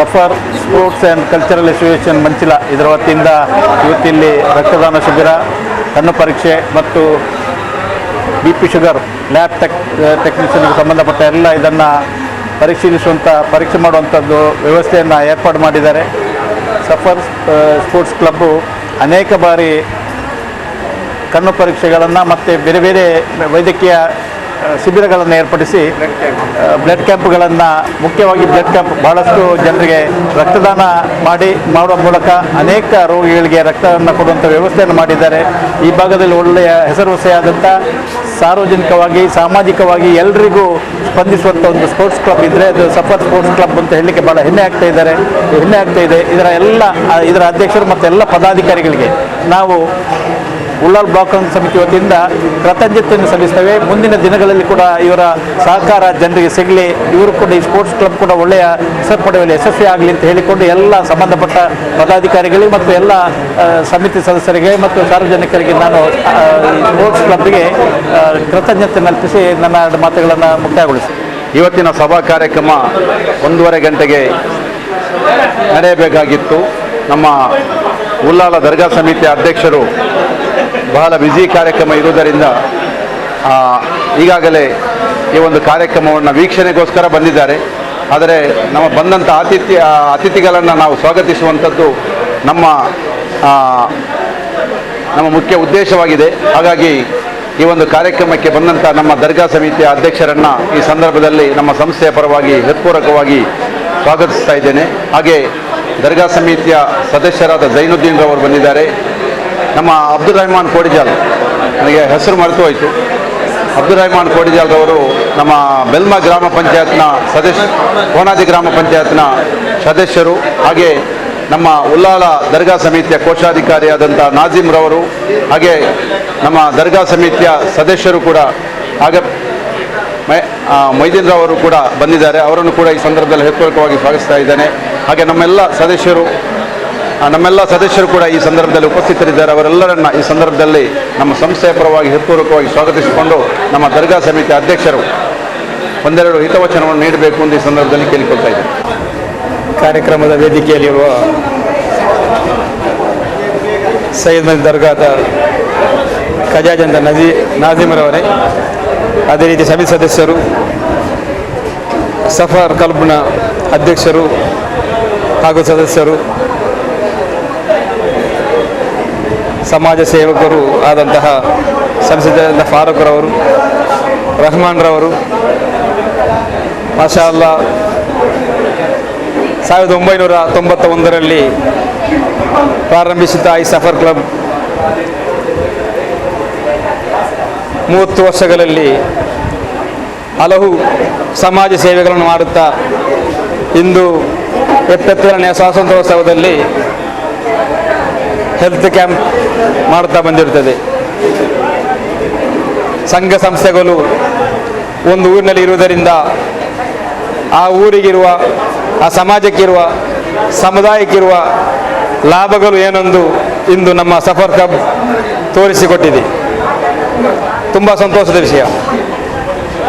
Suffer sports and cultural association Manchila ಇದರ ವತಿಯಿಂದ ಇವತ್ತಿಲ್ಲಿ ರಕ್ತದಾನ ಶಿಬಿರ, ಕಣ್ಣು ಪರೀಕ್ಷೆ ಮತ್ತು BP ಶುಗರ್ ಲ್ಯಾಬ್ ಟೆಕ್ನಿಷಿಯನ್ಗೆ ಸಂಬಂಧಪಟ್ಟ ಎಲ್ಲ ಇದನ್ನು ಪರೀಕ್ಷೆ ಮಾಡುವಂಥದ್ದು ವ್ಯವಸ್ಥೆಯನ್ನು ಏರ್ಪಾಡು ಮಾಡಿದ್ದಾರೆ. ಸಫರ್ ಸ್ಪೋರ್ಟ್ಸ್ ಕ್ಲಬ್ಬು ಅನೇಕ ಬಾರಿ ಕಣ್ಣು ಪರೀಕ್ಷೆಗಳನ್ನು ಮತ್ತು ಬೇರೆ ಬೇರೆ ವೈದ್ಯಕೀಯ ಶಿಬಿರಗಳನ್ನು ಏರ್ಪಡಿಸಿ ಬ್ಲಡ್ ಕ್ಯಾಂಪ್ಗಳನ್ನು, ಮುಖ್ಯವಾಗಿ ಬ್ಲಡ್ ಕ್ಯಾಂಪ್, ಬಹಳಷ್ಟು ಜನರಿಗೆ ರಕ್ತದಾನ ಮಾಡುವ ಮೂಲಕ ಅನೇಕ ರೋಗಿಗಳಿಗೆ ರಕ್ತವನ್ನು ಕೊಡುವಂಥ ವ್ಯವಸ್ಥೆಯನ್ನು ಮಾಡಿದ್ದಾರೆ. ಈ ಭಾಗದಲ್ಲಿ ಒಳ್ಳೆಯ ಹೆಸರುವಾಸಿಯಾದಂಥ, ಸಾರ್ವಜನಿಕವಾಗಿ ಸಾಮಾಜಿಕವಾಗಿ ಎಲ್ಲರಿಗೂ ಸ್ಪಂದಿಸುವಂಥ ಒಂದು ಸ್ಪೋರ್ಟ್ಸ್ ಕ್ಲಬ್ ಇದ್ದರೆ ಅದು ಸಫರ್ ಸ್ಪೋರ್ಟ್ಸ್ ಕ್ಲಬ್ ಅಂತ ಹೇಳಲಿಕ್ಕೆ ಭಾಳ ಹೆಮ್ಮೆ ಆಗ್ತಾ ಇದೆ. ಇದರ ಅಧ್ಯಕ್ಷರು ಮತ್ತು ಎಲ್ಲ ಪದಾಧಿಕಾರಿಗಳಿಗೆ ನಾವು ಉಳ್ಳಾಲ್ ಬ್ಲಾಕ್ ಕಾಂಗ್ರೆಸ್ ಸಮಿತಿ ವತಿಯಿಂದ ಕೃತಜ್ಞತೆಯನ್ನು ಸಲ್ಲಿಸ್ತೇವೆ. ಮುಂದಿನ ದಿನಗಳಲ್ಲಿ ಕೂಡ ಇವರ ಸಹಕಾರ ಜನರಿಗೆ ಸಿಗಲಿ, ಇವರು ಕೂಡ ಈ ಸ್ಪೋರ್ಟ್ಸ್ ಕ್ಲಬ್ ಕೂಡ ಒಳ್ಳೆಯ ಹೆಸರು ಪಡೆಯುವಲ್ಲಿ ಯಶಸ್ವಿ ಆಗಲಿ ಅಂತ ಹೇಳಿಕೊಂಡು ಎಲ್ಲ ಸಂಬಂಧಪಟ್ಟ ಪದಾಧಿಕಾರಿಗಳಿಗೆ ಮತ್ತು ಎಲ್ಲ ಸಮಿತಿ ಸದಸ್ಯರಿಗೆ ಮತ್ತು ಸಾರ್ವಜನಿಕರಿಗೆ ನಾನು ಸ್ಪೋರ್ಟ್ಸ್ ಕ್ಲಬ್ಗೆ ಕೃತಜ್ಞತೆ ನಲ್ಪಿಸಿ ನನ್ನ ಎರಡು ಮಾತುಗಳನ್ನು ಮುಕ್ತಾಯಗೊಳಿಸಿ. ಇವತ್ತಿನ ಸಭಾ ಕಾರ್ಯಕ್ರಮ 1:30 ಗಂಟೆಗೆ ನಡೆಯಬೇಕಾಗಿತ್ತು. ನಮ್ಮ ಉಳ್ಳಾಲ ದರ್ಗಾ ಸಮಿತಿಯ ಅಧ್ಯಕ್ಷರು ಬಹಳ ಬ್ಯುಸಿ ಕಾರ್ಯಕ್ರಮ ಇರುವುದರಿಂದ ಈಗಾಗಲೇ ಈ ಒಂದು ಕಾರ್ಯಕ್ರಮವನ್ನು ವೀಕ್ಷಣೆಗೋಸ್ಕರ ಬಂದಿದ್ದಾರೆ. ಆದರೆ ನಮ್ಮ ಬಂದಂಥ ಅತಿಥಿಗಳನ್ನು ನಾವು ಸ್ವಾಗತಿಸುವಂಥದ್ದು ನಮ್ಮ ಮುಖ್ಯ ಉದ್ದೇಶವಾಗಿದೆ. ಹಾಗಾಗಿ ಈ ಒಂದು ಕಾರ್ಯಕ್ರಮಕ್ಕೆ ಬಂದಂಥ ನಮ್ಮ ದರ್ಗಾ ಸಮಿತಿಯ ಅಧ್ಯಕ್ಷರನ್ನು ಈ ಸಂದರ್ಭದಲ್ಲಿ ನಮ್ಮ ಸಂಸ್ಥೆಯ ಪರವಾಗಿ ಹೃತ್ಪೂರ್ವಕವಾಗಿ ಸ್ವಾಗತಿಸ್ತಾ ಇದ್ದೇನೆ. ಹಾಗೆ ದರ್ಗಾ ಸಮಿತಿಯ ಸದಸ್ಯರಾದ ಜೈನುದ್ದೀನ್ ರವರು ಬಂದಿದ್ದಾರೆ. ನಮ್ಮ ಅಬ್ದುಲ್ ರೆಹಮಾನ್ ಕೋಡಿಜಾಲ್, ನನಗೆ ಹೆಸರು ಮರೆತು ಹೋಯಿತು, ಅಬ್ದುಲ್ ರೆಹಮಾನ್ ಕೋಡಿಜಾಲ್ ರವರು ನಮ್ಮ ಬೆಲ್ಮಾ ಗ್ರಾಮ ಪಂಚಾಯತ್ನ ಕೋಣಾದಿ ಗ್ರಾಮ ಪಂಚಾಯತ್ನ ಸದಸ್ಯರು. ಹಾಗೆ ನಮ್ಮ ಉಳ್ಳಾಲ ದರ್ಗಾ ಸಮಿತಿಯ ಕೋಶಾಧಿಕಾರಿಯಾದಂಥ ನಾಜಿಮ್ ರವರು, ಹಾಗೆ ನಮ್ಮ ದರ್ಗಾ ಸಮಿತಿಯ ಸದಸ್ಯರು ಕೂಡ, ಹಾಗೆ ಮೊಯ್ದೀನ್ ರವರು ಕೂಡ ಬಂದಿದ್ದಾರೆ. ಅವರನ್ನು ಕೂಡ ಈ ಸಂದರ್ಭದಲ್ಲಿ ಹೃತ್ಪೂರ್ವಕವಾಗಿ ಸ್ವಾಗತಿಸ್ತಾ ಇದ್ದೇನೆ. ಹಾಗೆ ನಮ್ಮೆಲ್ಲ ಸದಸ್ಯರು ಕೂಡ ಈ ಸಂದರ್ಭದಲ್ಲಿ ಉಪಸ್ಥಿತರಿದ್ದಾರೆ. ಅವರೆಲ್ಲರನ್ನ ಈ ಸಂದರ್ಭದಲ್ಲಿ ನಮ್ಮ ಸಂಸ್ಥೆಯ ಪರವಾಗಿ ಹೃತ್ಪೂರ್ವಕವಾಗಿ ಸ್ವಾಗತಿಸಿಕೊಂಡು ನಮ್ಮ ದರ್ಗಾ ಸಮಿತಿಯ ಅಧ್ಯಕ್ಷರು ಒಂದೆರಡು ಹಿತವಚನವನ್ನು ನೀಡಬೇಕು ಎಂದು ಈ ಸಂದರ್ಭದಲ್ಲಿ ಕೇಳಿಕೊಳ್ತಾ ಇದ್ದೇನೆ. ಕಾರ್ಯಕ್ರಮದ ವೇದಿಕೆಯಲ್ಲಿರುವ ಸೈಯದ್ ಮಸೀದ್ ದರ್ಗಾದ ಖಜಾಜಂದ ನಾಜಿಮರವರೇ, ಅದೇ ರೀತಿ ಸಮಿತಿ ಸದಸ್ಯರು, ಸಫರ್ ಕ್ಲಬ್ನ ಅಧ್ಯಕ್ಷರು ಹಾಗೂ ಸದಸ್ಯರು, ಸಮಾಜ ಸೇವಕರು ಆದಂತಹ ಸಂಸದ ಫಾರೂಕ್ ರವರು, ರಹಮಾನ್ ರವರು, ಮಾಷಾ ಅಲ್ಲಾ 1991ರಲ್ಲಿ ಪ್ರಾರಂಭಿಸಿದ ಈ ಸಫರ್ ಕ್ಲಬ್ 30 ವರ್ಷಗಳಲ್ಲಿ ಹಲವು ಸಮಾಜ ಸೇವೆಗಳನ್ನು ಮಾಡುತ್ತಾ ಇಂದು 77ನೇ ಸ್ವಾತಂತ್ರ್ಯೋತ್ಸವದಲ್ಲಿ ಹೆಲ್ತ್ ಕ್ಯಾಂಪ್ ಮಾಡುತ್ತಾ ಬಂದಿರುತ್ತದೆ. ಸಂಘ ಸಂಸ್ಥೆಗಳು ಒಂದು ಊರಿನಲ್ಲಿ ಇರುವುದರಿಂದ ಆ ಊರಿಗಿರುವ, ಆ ಸಮಾಜಕ್ಕಿರುವ, ಸಮುದಾಯಕ್ಕಿರುವ ಲಾಭಗಳು ಏನೆಂದು ಇಂದು ನಮ್ಮ ಸಫರ್ ಕ್ಲಬ್ ತೋರಿಸಿಕೊಟ್ಟಿದೆ. ತುಂಬ ಸಂತೋಷದ ವಿಷಯ.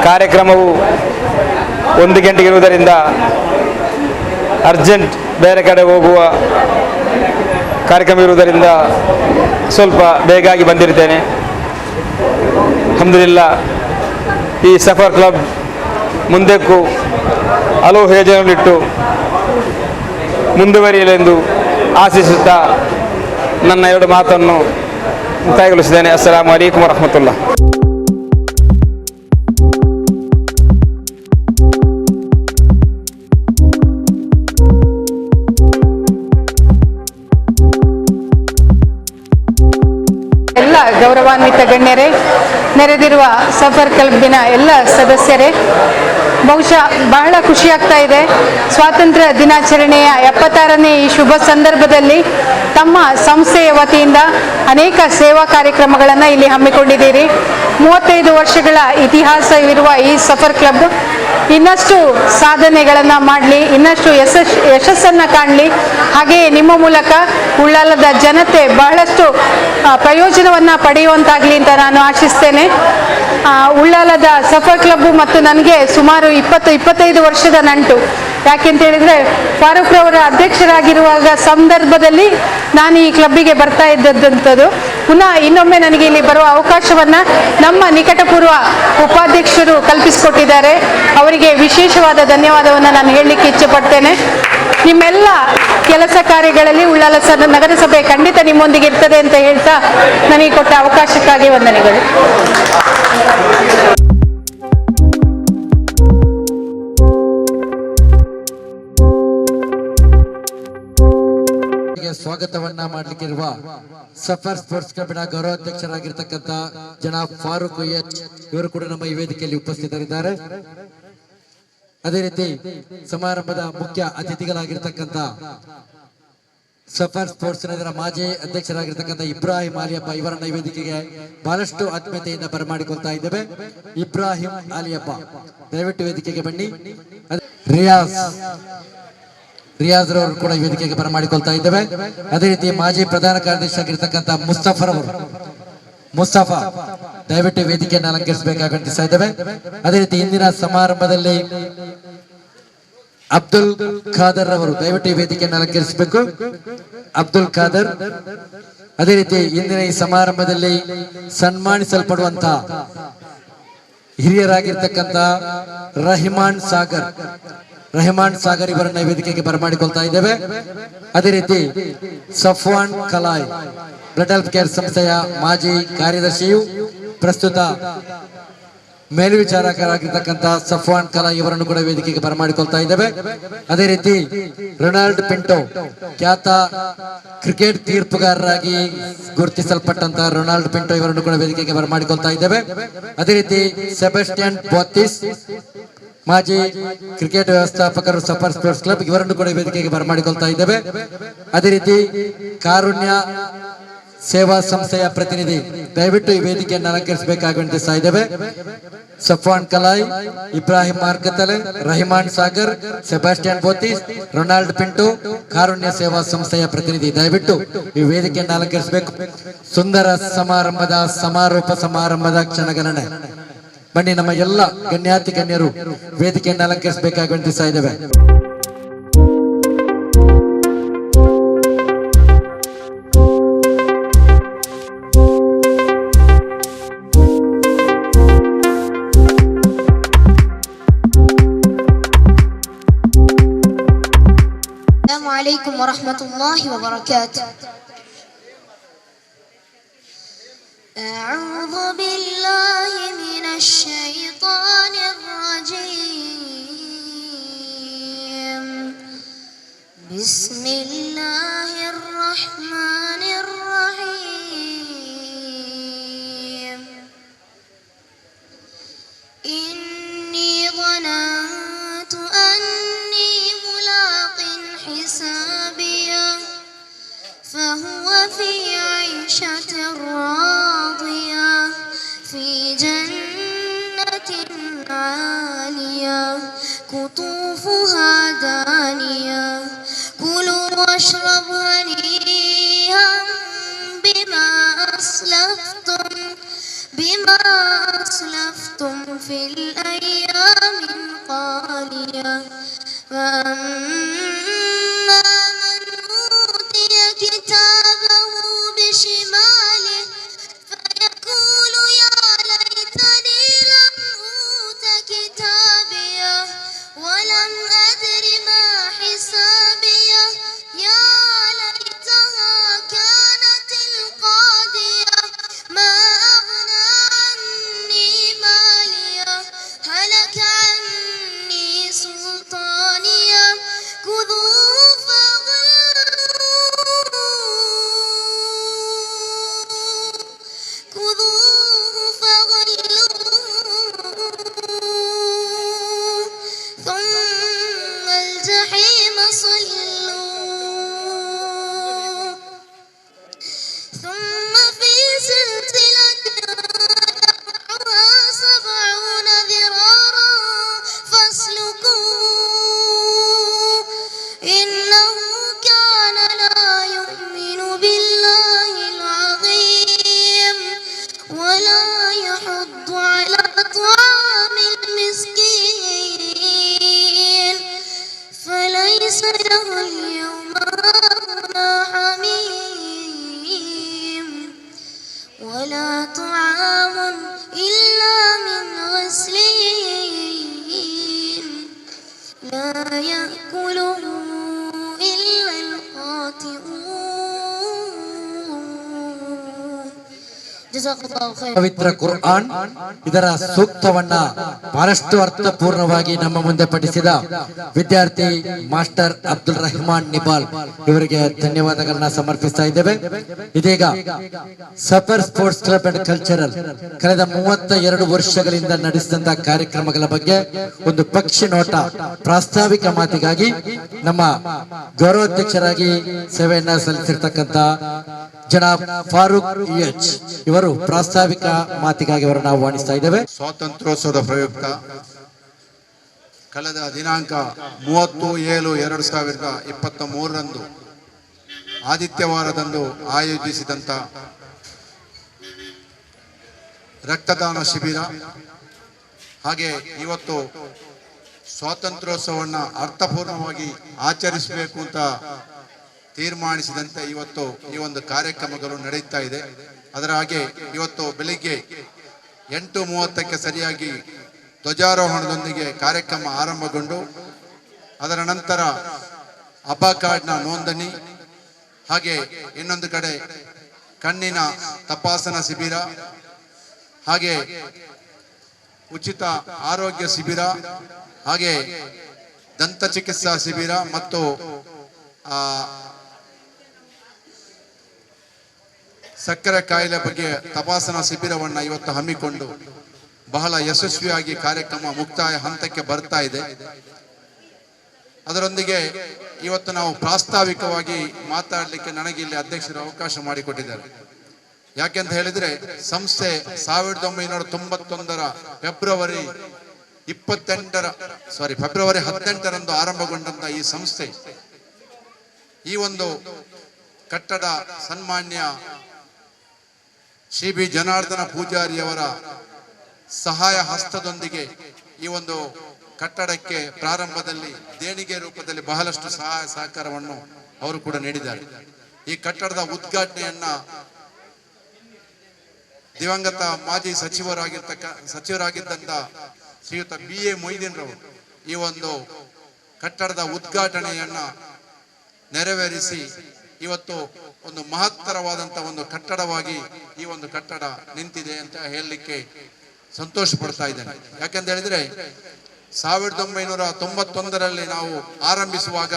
ಕಾರ್ಯಕ್ರಮವು 1 ಗಂಟೆಗೆ ಇರುವುದರಿಂದ ಅರ್ಜೆಂಟ್ ಬೇರೆ ಕಡೆ ಹೋಗುವ ಕಾರ್ಯಕ್ರಮ ಇರುವುದರಿಂದ ಸ್ವಲ್ಪ ಬೇಗಾಗಿ ಬಂದಿರ್ತೇನೆ. ಅಲ್ಹಮ್ದುಲಿಲ್ಲಾ, ಈ ಸಫರ್ ಕ್ಲಬ್ ಮುಂದಕ್ಕೂ ಹಲವು ಯೋಜನೆಗಳಿಟ್ಟು ಮುಂದುವರಿಯಲೆಂದು ಆಶಿಸುತ್ತಾ ನನ್ನ 2 ಮಾತನ್ನು ಮುಕ್ತಾಯಗೊಳಿಸಿದ್ದೇನೆ. ಅಸ್ಸಲಾಮು ಅಲೈಕುಂ ವರಹಮತುಲ್ಲಾಹ್. ಎಲ್ಲ ಗೌರವಾನ್ವಿತ ಗಣ್ಯರೇ, ನೆರೆದಿರುವ ಸಫರ್ ಕ್ಲಬ್ಬಿನ ಎಲ್ಲ ಸದಸ್ಯರೇ, ಬಹುಶಃ ಬಹಳ ಖುಷಿಯಾಗ್ತಾ ಇದೆ. ಸ್ವಾತಂತ್ರ್ಯ ದಿನಾಚರಣೆಯ 76ನೇ ಈ ಶುಭ ಸಂದರ್ಭದಲ್ಲಿ ತಮ್ಮ ಸಂಸ್ಥೆಯ ವತಿಯಿಂದ ಅನೇಕ ಸೇವಾ ಕಾರ್ಯಕ್ರಮಗಳನ್ನು ಇಲ್ಲಿ ಹಮ್ಮಿಕೊಂಡಿದ್ದೀರಿ. 35 ವರ್ಷಗಳ ಇತಿಹಾಸವಿರುವ ಈ ಸಫರ್ ಕ್ಲಬ್ ಇನ್ನಷ್ಟು ಸಾಧನೆಗಳನ್ನು ಮಾಡಲಿ, ಇನ್ನಷ್ಟು ಯಶಸ್ಸನ್ನು ಕಾಣಲಿ. ಹಾಗೆಯೇ ನಿಮ್ಮ ಮೂಲಕ ಉಳ್ಳಾಲದ ಜನತೆ ಬಹಳಷ್ಟು ಪ್ರಯೋಜನವನ್ನು ಪಡೆಯುವಂತಾಗಲಿ ಅಂತ ನಾನು ಆಶಿಸ್ತೇನೆ. ಉಳ್ಳಾಲದ ಸಫರ್ ಕ್ಲಬ್ಬು ಮತ್ತು ನನಗೆ ಸುಮಾರು 25 ವರ್ಷದ ನಂಟು. ಯಾಕೆಂತ ಹೇಳಿದರೆ ಫಾರೂಕ್ ರವರ ಅಧ್ಯಕ್ಷರಾಗಿರುವಾಗ ಸಂದರ್ಭದಲ್ಲಿ ನಾನು ಈ ಕ್ಲಬ್ಬಿಗೆ ಬರ್ತಾ ಇದ್ದದ್ದಂಥದ್ದು. ಪುನಃ ಇನ್ನೊಮ್ಮೆ ನನಗೆ ಇಲ್ಲಿ ಬರುವ ಅವಕಾಶವನ್ನು ನಮ್ಮ ನಿಕಟಪೂರ್ವ ಉಪಾಧ್ಯಕ್ಷರು ಕಲ್ಪಿಸಿಕೊಟ್ಟಿದ್ದಾರೆ. ಅವರಿಗೆ ವಿಶೇಷವಾದ ಧನ್ಯವಾದವನ್ನು ನಾನು ಹೇಳಲಿಕ್ಕೆ ಇಚ್ಛೆಪಡ್ತೇನೆ. ನಿಮ್ಮೆಲ್ಲ ಕೆಲಸ ಕಾರ್ಯಗಳಲ್ಲಿ ಉಳ್ಳಾಲ ನಗರಸಭೆ ಖಂಡಿತ ನಿಮ್ಮೊಂದಿಗೆ ಇರ್ತದೆ ಅಂತ ಹೇಳ್ತಾ ನನಗೆ ಕೊಟ್ಟ ಅವಕಾಶಕ್ಕಾಗಿ ವಂದನೆಗಳು. ಸ್ವಾಗತವನ್ನ ಮಾಡಲಿಕ್ಕಿರುವ ಸಫರ್ ಸ್ಪೋರ್ಟ್ಸ್ ಕ್ಲಬ್ನ ಗೌರವಾಧ್ಯಕ್ಷರಾಗಿರ್ತಕ್ಕಂಥ ಜನಾಬ್ ಫಾರೂಕ್ ಎಚ್ ಇವರು ಕೂಡ ನಮ್ಮ ಈ ವೇದಿಕೆಯಲ್ಲಿ ಉಪಸ್ಥಿತರಿದ್ದಾರೆ. ಅದೇ ರೀತಿ ಸಮಾರಂಭದ ಮುಖ್ಯ ಅತಿಥಿಗಳಾಗಿರ್ತಕ್ಕಂಥ ಸಫರ್ ಸ್ಪೋರ್ಟ್ಸ್ ಇದರ ಮಾಜಿ ಅಧ್ಯಕ್ಷರಾಗಿರ್ತಕ್ಕಂಥ ಇಬ್ರಾಹಿಂ ಆಲಿಯಪ್ಪ ಇವರನ್ನ ಈ ವೇದಿಕೆಗೆ ಬಹಳಷ್ಟು ಆತ್ಮೀಯತೆಯಿಂದ ಬರಮಾಡಿಕೊಳ್ತಾ ಇದ್ದೇವೆ. ಇಬ್ರಾಹಿಂ ಆಲಿಯಪ್ಪ ದಯವಿಟ್ಟು ವೇದಿಕೆಗೆ ಬನ್ನಿ. ರಿಯಾಜ್ ರವರು ಕೂಡ ಈ ವೇದಿಕೆಗೆ ಬರಮಾಡಿಕೊಳ್ತಾ ಇದ್ದೇವೆ. ಅದೇ ರೀತಿ ಮಾಜಿ ಪ್ರಧಾನ ಕಾರ್ಯದರ್ಶಿ ಆಗಿರ್ತಕ್ಕಂಥ ಮುಸ್ತಫಾ ದಯವಿಟ್ಟು ವೇದಿಕೆಯನ್ನು ಅಲಂಕರಿಸಬೇಕಾಗಿಸ್ತಾ ಇದ್ದೇವೆ. ಅದೇ ರೀತಿ ಇಂದಿನ ಸಮಾರಂಭದಲ್ಲಿ ಅಬ್ದುಲ್ ಖಾದರ್ ಅವರು ದಯವಿಟ್ಟು ಈ ವೇದಿಕೆಯನ್ನು ಅಲಂಕರಿಸಬೇಕು. ಅಬ್ದುಲ್ ಖಾದರ್. ಅದೇ ರೀತಿ ಇಂದಿನ ಈ ಸಮಾರಂಭದಲ್ಲಿ ಸನ್ಮಾನಿಸಲ್ಪಡುವಂತಹ ಹಿರಿಯರಾಗಿರ್ತಕ್ಕಂಥ ರೆಹಮಾನ್ ಸಾಗರ್ ಇವರನ್ನ ವೇದಿಕೆಗೆ ಬರಮಾಡಿಕೊಳ್ತಾ ಇದ್ದೇವೆ. ಅದೇ ರೀತಿ ಸಫ್ವಾನ್ ಕಲಾಯ್ ಬ್ಲಡ್ ಹೆಲ್ತ್ ಕೇರ್ ಸಂಸ್ಥೆಯ ಮಾಜಿ ಕಾರ್ಯದರ್ಶಿಯು ಪ್ರಸ್ತುತ ಮೇಲ್ವಿಚಾರಕರಾಗಿರ್ತಕ್ಕಂಥ ಸಫ್ವಾನ್ ಕಲಾಯ್ ಇವರನ್ನು ಕೂಡ ವೇದಿಕೆಗೆ ಬರಮಾಡಿಕೊಳ್ತಾ ಇದ್ದೇವೆ. ಅದೇ ರೀತಿ ರೊನಾಲ್ಡ್ ಪಿಂಟೋ ಖ್ಯಾತ ಕ್ರಿಕೆಟ್ ತೀರ್ಪುಗಾರರಾಗಿ ಗುರುತಿಸಲ್ಪಟ್ಟಂತಹ ರೊನಾಲ್ಡ್ ಪಿಂಟೋ ಇವರನ್ನು ಕೂಡ ವೇದಿಕೆಗೆ ಬರಮಾಡಿಕೊಳ್ತಾ ಇದ್ದೇವೆ. ಅದೇ ರೀತಿ ಸೆಬಾಸ್ಟಿಯನ್ ಬಾತಿಸ್ ಮಾಜಿ ಕ್ರಿಕೆಟ್ ವ್ಯವಸ್ಥಾಪಕರು ಸಫರ್ ಸ್ಪೋರ್ಟ್ಸ್ ಕ್ಲಬ್ ಇವರನ್ನು ಕೂಡ ವೇದಿಕೆಗೆ ಬರಮಾಡಿಕೊಳ್ತಾ ಇದ್ದೇವೆ. ಅದೇ ರೀತಿ ಕಾರುಣ್ಯ ಸೇವಾ ಸಂಸ್ಥೆಯ ಪ್ರತಿನಿಧಿ ದಯವಿಟ್ಟು ಈ ವೇದಿಕೆಯನ್ನು ಅಲಂಕರಿಸಬೇಕಾಗಿ ವಿನಂತಿಸ್ತಾ ಇದ್ದೇವೆ. ಸಫ್ವಾನ್ ಕಲಾಯ್, ಇಬ್ರಾಹಿಂ ಮಾರ್ಕತಲೆ, ರೆಹಮಾನ್ ಸಾಗರ್, ಸೆಬಾಸ್ಟಿಯನ್ ಬೋತಿಸ್, ರೊನಾಲ್ಡ್ ಪಿಂಟೋ, ಕಾರುಣ್ಯ ಸೇವಾ ಸಂಸ್ಥೆಯ ಪ್ರತಿನಿಧಿ ದಯವಿಟ್ಟು ಈ ವೇದಿಕೆಯನ್ನು ಅಲಂಕರಿಸಬೇಕು. ಸುಂದರ ಸಮಾರಂಭದ ಸಮಾರೋಪ ಸಮಾರಂಭದ ಕ್ಷಣಗಣನೆ. ಬನ್ನಿ, ನಮ್ಮ ಎಲ್ಲ ಗಣ್ಯಾತಿ ಗಣ್ಯರು ವೇದಿಕೆಯನ್ನು ಅಲಂಕರಿಸಬೇಕಾಗಿ ವಿನಂತಿಸ್ತಾ ಇದ್ದೇವೆ. السلام عليكم ورحمة الله وبركاته. أعوذ بالله من الشيطان الرجيم. بسم الله الرحمن الرحيم. إني ظننت أني ملاق حسابيا فهو في عيشة راضية في جنة عالية قطوفها دانية كلوا واشربوا هنيئا بما أسلفتم في الأيام الخالية. فأما من أوتي كتابه بشماله فيقول يا ليتني لم أوت كتابيه ولم أدر ما حسابيه يا ليتها كانت القاضية ما أغنى عني ماليه هلك عني سلطانيه خذوه فغلوه ثم الجحيم صلوه ثم في سلسلة ذرعها 70 ذراعا فاسلكوه إنه كان لا يؤمن بالله العظيم ولا يحض على طعام المسكين فليس له اليوم هاهنا حميم ولا طعام إلا من غسلين لا يأكله إلا الخاطئون جزاك الله خير. ಪವಿತ್ರ ಕುರ್ಆನ್ ಇದರ ಸೂಕ್ತವನ್ನ ಬಹಳಷ್ಟು ಅರ್ಥಪೂರ್ಣವಾಗಿ ನಮ್ಮ ಮುಂದೆ ಪಠಿಸಿದ ವಿದ್ಯಾರ್ಥಿ ಮಾಸ್ಟರ್ ಅಬ್ದುಲ್ ರಹಮಾನ್ ನಿಬಾಲ್ ಇವರಿಗೆ ಧನ್ಯವಾದಗಳನ್ನ ಸಮರ್ಪಿಸ್ತಾ ಇದ್ದೇವೆ. ಇದೀಗ suffer sports club and cultural ಕಳೆದ 32 ವರ್ಷಗಳಿಂದ ನಡೆಸಿದಂತಹ ಕಾರ್ಯಕ್ರಮಗಳ ಬಗ್ಗೆ ಒಂದು ಪಕ್ಷಿ ನೋಟ ಪ್ರಾಸ್ತಾವಿಕ ಮಾತಿಗಾಗಿ ನಮ್ಮ ಗೌರವಾಧ್ಯಕ್ಷರಾಗಿ ಸೇವೆಯನ್ನ ಸಲ್ಲಿಸಿರ್ತಕ್ಕಂಥ ಜನಾಬ್ ಫಾರೂಕ್ ಎಚ್ ಇವರು ಪ್ರಾಸ್ತಾವಿಕ ಮಾತಿಗಾಗಿ ಅವರನ್ನು ಆಹ್ವಾನಿಸ್ತಾ ಇದ್ದೇವೆ. ಸ್ವಾತಂತ್ರ್ಯೋತ್ಸವದ ಪ್ರಯುಕ್ತ ಕಳೆದ ದಿನಾಂಕ 30/7/2023 ಆದಿತ್ಯವಾರದಂದು ಆಯೋಜಿಸಿದಂಥ ರಕ್ತದಾನ ಶಿಬಿರ ಹಾಗೆ ಇವತ್ತು ಸ್ವಾತಂತ್ರ್ಯೋತ್ಸವವನ್ನು ಅರ್ಥಪೂರ್ಣವಾಗಿ ಆಚರಿಸಬೇಕು ಅಂತ ತೀರ್ಮಾನಿಸಿದಂತೆ ಇವತ್ತು ಈ ಒಂದು ಕಾರ್ಯಕ್ರಮಗಳು ನಡೆಯುತ್ತಾ ಇದೆ. ಅದರ ಹಾಗೆ ಇವತ್ತು ಬೆಳಿಗ್ಗೆ 8:30ಕ್ಕೆ ಸರಿಯಾಗಿ ಧ್ವಜಾರೋಹಣದೊಂದಿಗೆ ಕಾರ್ಯಕ್ರಮ ಆರಂಭಗೊಂಡು ಅದರ ನಂತರ ಹಬ್ಬ ಕಾರ್ಡ್ನ ನೋಂದಣಿ ಹಾಗೆ ಇನ್ನೊಂದು ಕಡೆ ಕಣ್ಣಿನ ತಪಾಸಣಾ ಶಿಬಿರ ಹಾಗೆ ಉಚಿತ ಆರೋಗ್ಯ ಶಿಬಿರ ಹಾಗೆ ದಂತ ಚಿಕಿತ್ಸಾ ಶಿಬಿರ ಮತ್ತು ಸಕ್ಕರೆ ಕಾಯಿಲೆ ಬಗ್ಗೆ ತಪಾಸಣಾ ಶಿಬಿರವನ್ನು ಇವತ್ತು ಹಮ್ಮಿಕೊಂಡು ಬಹಳ ಯಶಸ್ವಿಯಾಗಿ ಕಾರ್ಯಕ್ರಮ ಮುಕ್ತಾಯ ಹಂತಕ್ಕೆ ಬರ್ತಾ ಇದೆ. ಅದರೊಂದಿಗೆ ಇವತ್ತು ನಾವು ಪ್ರಾಸ್ತಾವಿಕವಾಗಿ ಮಾತಾಡಲಿಕ್ಕೆ ನನಗೆ ಇಲ್ಲಿ ಅಧ್ಯಕ್ಷರು ಅವಕಾಶ ಮಾಡಿಕೊಟ್ಟಿದ್ದಾರೆ. ಯಾಕೆಂತ ಹೇಳಿದ್ರೆ ಸಂಸ್ಥೆ 1991 ಫೆಬ್ರವರಿ 18ರಂದು ಆರಂಭಗೊಂಡಂತ ಈ ಸಂಸ್ಥೆ ಈ ಒಂದು ಕಟ್ಟಡ ಸನ್ಮಾನ್ಯ ಶ್ರೀ ಬಿ ಜನಾರ್ದನ ಪೂಜಾರಿಯವರ ಸಹಾಯ ಹಸ್ತದೊಂದಿಗೆ ಈ ಒಂದು ಕಟ್ಟಡಕ್ಕೆ ಪ್ರಾರಂಭದಲ್ಲಿ ದೇಣಿಗೆ ರೂಪದಲ್ಲಿ ಬಹಳಷ್ಟು ಸಹಾಯ ಸಹಕಾರವನ್ನು ಅವರು ಕೂಡ ನೀಡಿದ್ದಾರೆ. ಈ ಕಟ್ಟಡದ ಉದ್ಘಾಟನೆಯನ್ನ ದಿವಂಗತ ಮಾಜಿ ಸಚಿವರಾಗಿದ್ದಂತ ಶ್ರೀಯುತ BA ಮೊಯ್ದೀನ್ ರವರು ಈ ಒಂದು ಕಟ್ಟಡದ ಉದ್ಘಾಟನೆಯನ್ನ ನೆರವೇರಿಸಿ ಇವತ್ತು ಒಂದು ಮಹತ್ತರವಾದಂತ ಒಂದು ಕಟ್ಟಡವಾಗಿ ಈ ಒಂದು ಕಟ್ಟಡ ನಿಂತಿದೆ ಅಂತ ಹೇಳಲಿಕ್ಕೆ ಸಂತೋಷ ಪಡ್ತಾ ಇದ್ದೇನೆ. ಯಾಕಂತ ಹೇಳಿದ್ರೆ 1991ರಲ್ಲಿ ನಾವು ಆರಂಭಿಸುವಾಗ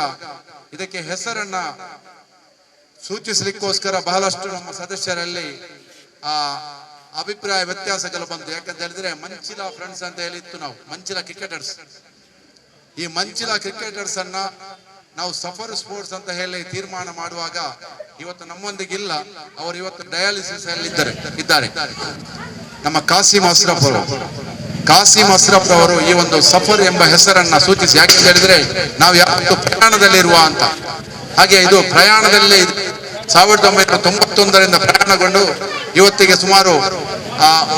ಇದಕ್ಕೆ ಹೆಸರನ್ನ ಸೂಚಿಸಲಿಕ್ಕೋಸ್ಕರ ಬಹಳಷ್ಟು ನಮ್ಮ ಸದಸ್ಯರಲ್ಲಿ ಅಭಿಪ್ರಾಯ ವ್ಯತ್ಯಾಸಗಳು ಬಂತು. ಯಾಕಂತ ಹೇಳಿದ್ರೆ ಮಂಚಿಲ ಫ್ರೆಂಡ್ಸ್ ಅಂತ ಹೇಳಿತ್ತು, ನಾವು ಮಂಚಿಲ ಕ್ರಿಕೆಟರ್ಸ್. ಈ ಮಂಚಿಲ ಕ್ರಿಕೆಟರ್ಸ್ ಅನ್ನ ನಾವು ಸಫರ್ ಸ್ಪೋರ್ಟ್ಸ್ ಅಂತ ಹೇಳಿ ತೀರ್ಮಾನ ಮಾಡುವಾಗ ಇವತ್ತು ನಮ್ಮೊಂದಿಗಿಲ್ಲ, ಅವರು ಇವತ್ತು ಡಯಾಲಿಸಿಸ್ ಅಲ್ಲಿ ಇದ್ದಾರೆ. ನಮ್ಮ ಕಾಸಿಂ ಅಶ್ರಫ್ ಅವರು ಈ ಒಂದು ಸಫರ್ ಎಂಬ ಹೆಸರನ್ನ ಸೂಚಿಸಿ, ಯಾಕೆ ಹೇಳಿದ್ರೆ ನಾವು ಯಾವತ್ತು ಪ್ರಯಾಣದಲ್ಲಿರುವ ಅಂತ. ಹಾಗೆ ಇದು ಪ್ರಯಾಣದಲ್ಲಿ 1991ರಿಂದ ಪ್ರಯಾಣಗೊಂಡು ಇವತ್ತಿಗೆ ಸುಮಾರು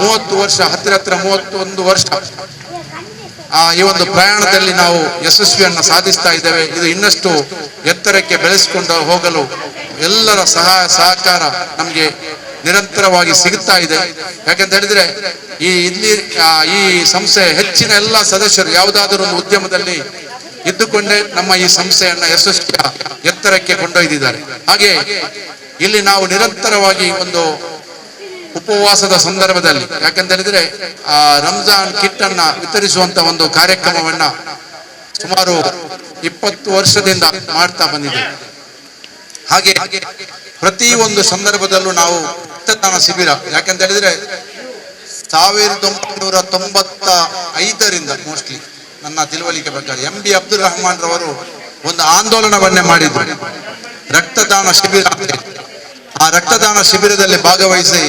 30 ವರ್ಷ, ಹತ್ತಿರ 31 ವರ್ಷ ಈ ಒಂದು ಪ್ರಯಾಣದಲ್ಲಿ ನಾವು ಯಶಸ್ವಿಯನ್ನು ಸಾಧಿಸ್ತಾ ಇದ್ದೇವೆ. ಇದು ಇನ್ನಷ್ಟು ಎತ್ತರಕ್ಕೆ ಬೆಳೆಸಿಕೊಂಡು ಹೋಗಲು ಎಲ್ಲರ ಸಹಾಯ ಸಹಕಾರ ನಮಗೆ ನಿರಂತರವಾಗಿ ಸಿಗುತ್ತಾ ಇದೆ. ಯಾಕಂತ ಹೇಳಿದ್ರೆ ಈ ಸಂಸ್ಥೆ ಹೆಚ್ಚಿನ ಎಲ್ಲ ಸದಸ್ಯರು ಯಾವುದಾದರೂ ಒಂದು ಉದ್ಯಮದಲ್ಲಿ ಇದ್ದುಕೊಂಡೇ ನಮ್ಮ ಈ ಸಂಸ್ಥೆಯನ್ನ ಯಶಸ್ವಿಯ ಎತ್ತರಕ್ಕೆ ಕೊಂಡೊಯ್ದಿದ್ದಾರೆ. ಹಾಗೆ ಇಲ್ಲಿ ನಾವು ನಿರಂತರವಾಗಿ ಒಂದು ಉಪವಾಸದ ಸಂದರ್ಭದಲ್ಲಿ, ಯಾಕಂತ ಹೇಳಿದ್ರೆ ರಂಜಾನ್ ಕಿಟ್ ಅನ್ನ ವಿತರಿಸುವಂತ ಒಂದು ಕಾರ್ಯಕ್ರಮವನ್ನ ಸುಮಾರು 20 ವರ್ಷದಿಂದ ಮಾಡ್ತಾ ಬಂದಿದೆ. ಹಾಗೆ ಪ್ರತಿ ಒಂದು ಸಂದರ್ಭದಲ್ಲೂ ನಾವು ರಕ್ತದಾನ ಶಿಬಿರ, ಯಾಕಂತ ಹೇಳಿದ್ರೆ 1995ರಿಂದ ಮೋಸ್ಟ್ಲಿ ನನ್ನ ತಿಳುವಳಿಕೆ ಪ್ರಕಾರ MB ಅಬ್ದುಲ್ ರಹಮಾನ್ ರವರು ಒಂದು ಆಂದೋಲನವನ್ನೇ ಮಾಡಿದ್ರು, ರಕ್ತದಾನ ಶಿಬಿರ. ಆ ರಕ್ತದಾನ ಶಿಬಿರದಲ್ಲಿ ಭಾಗವಹಿಸಿ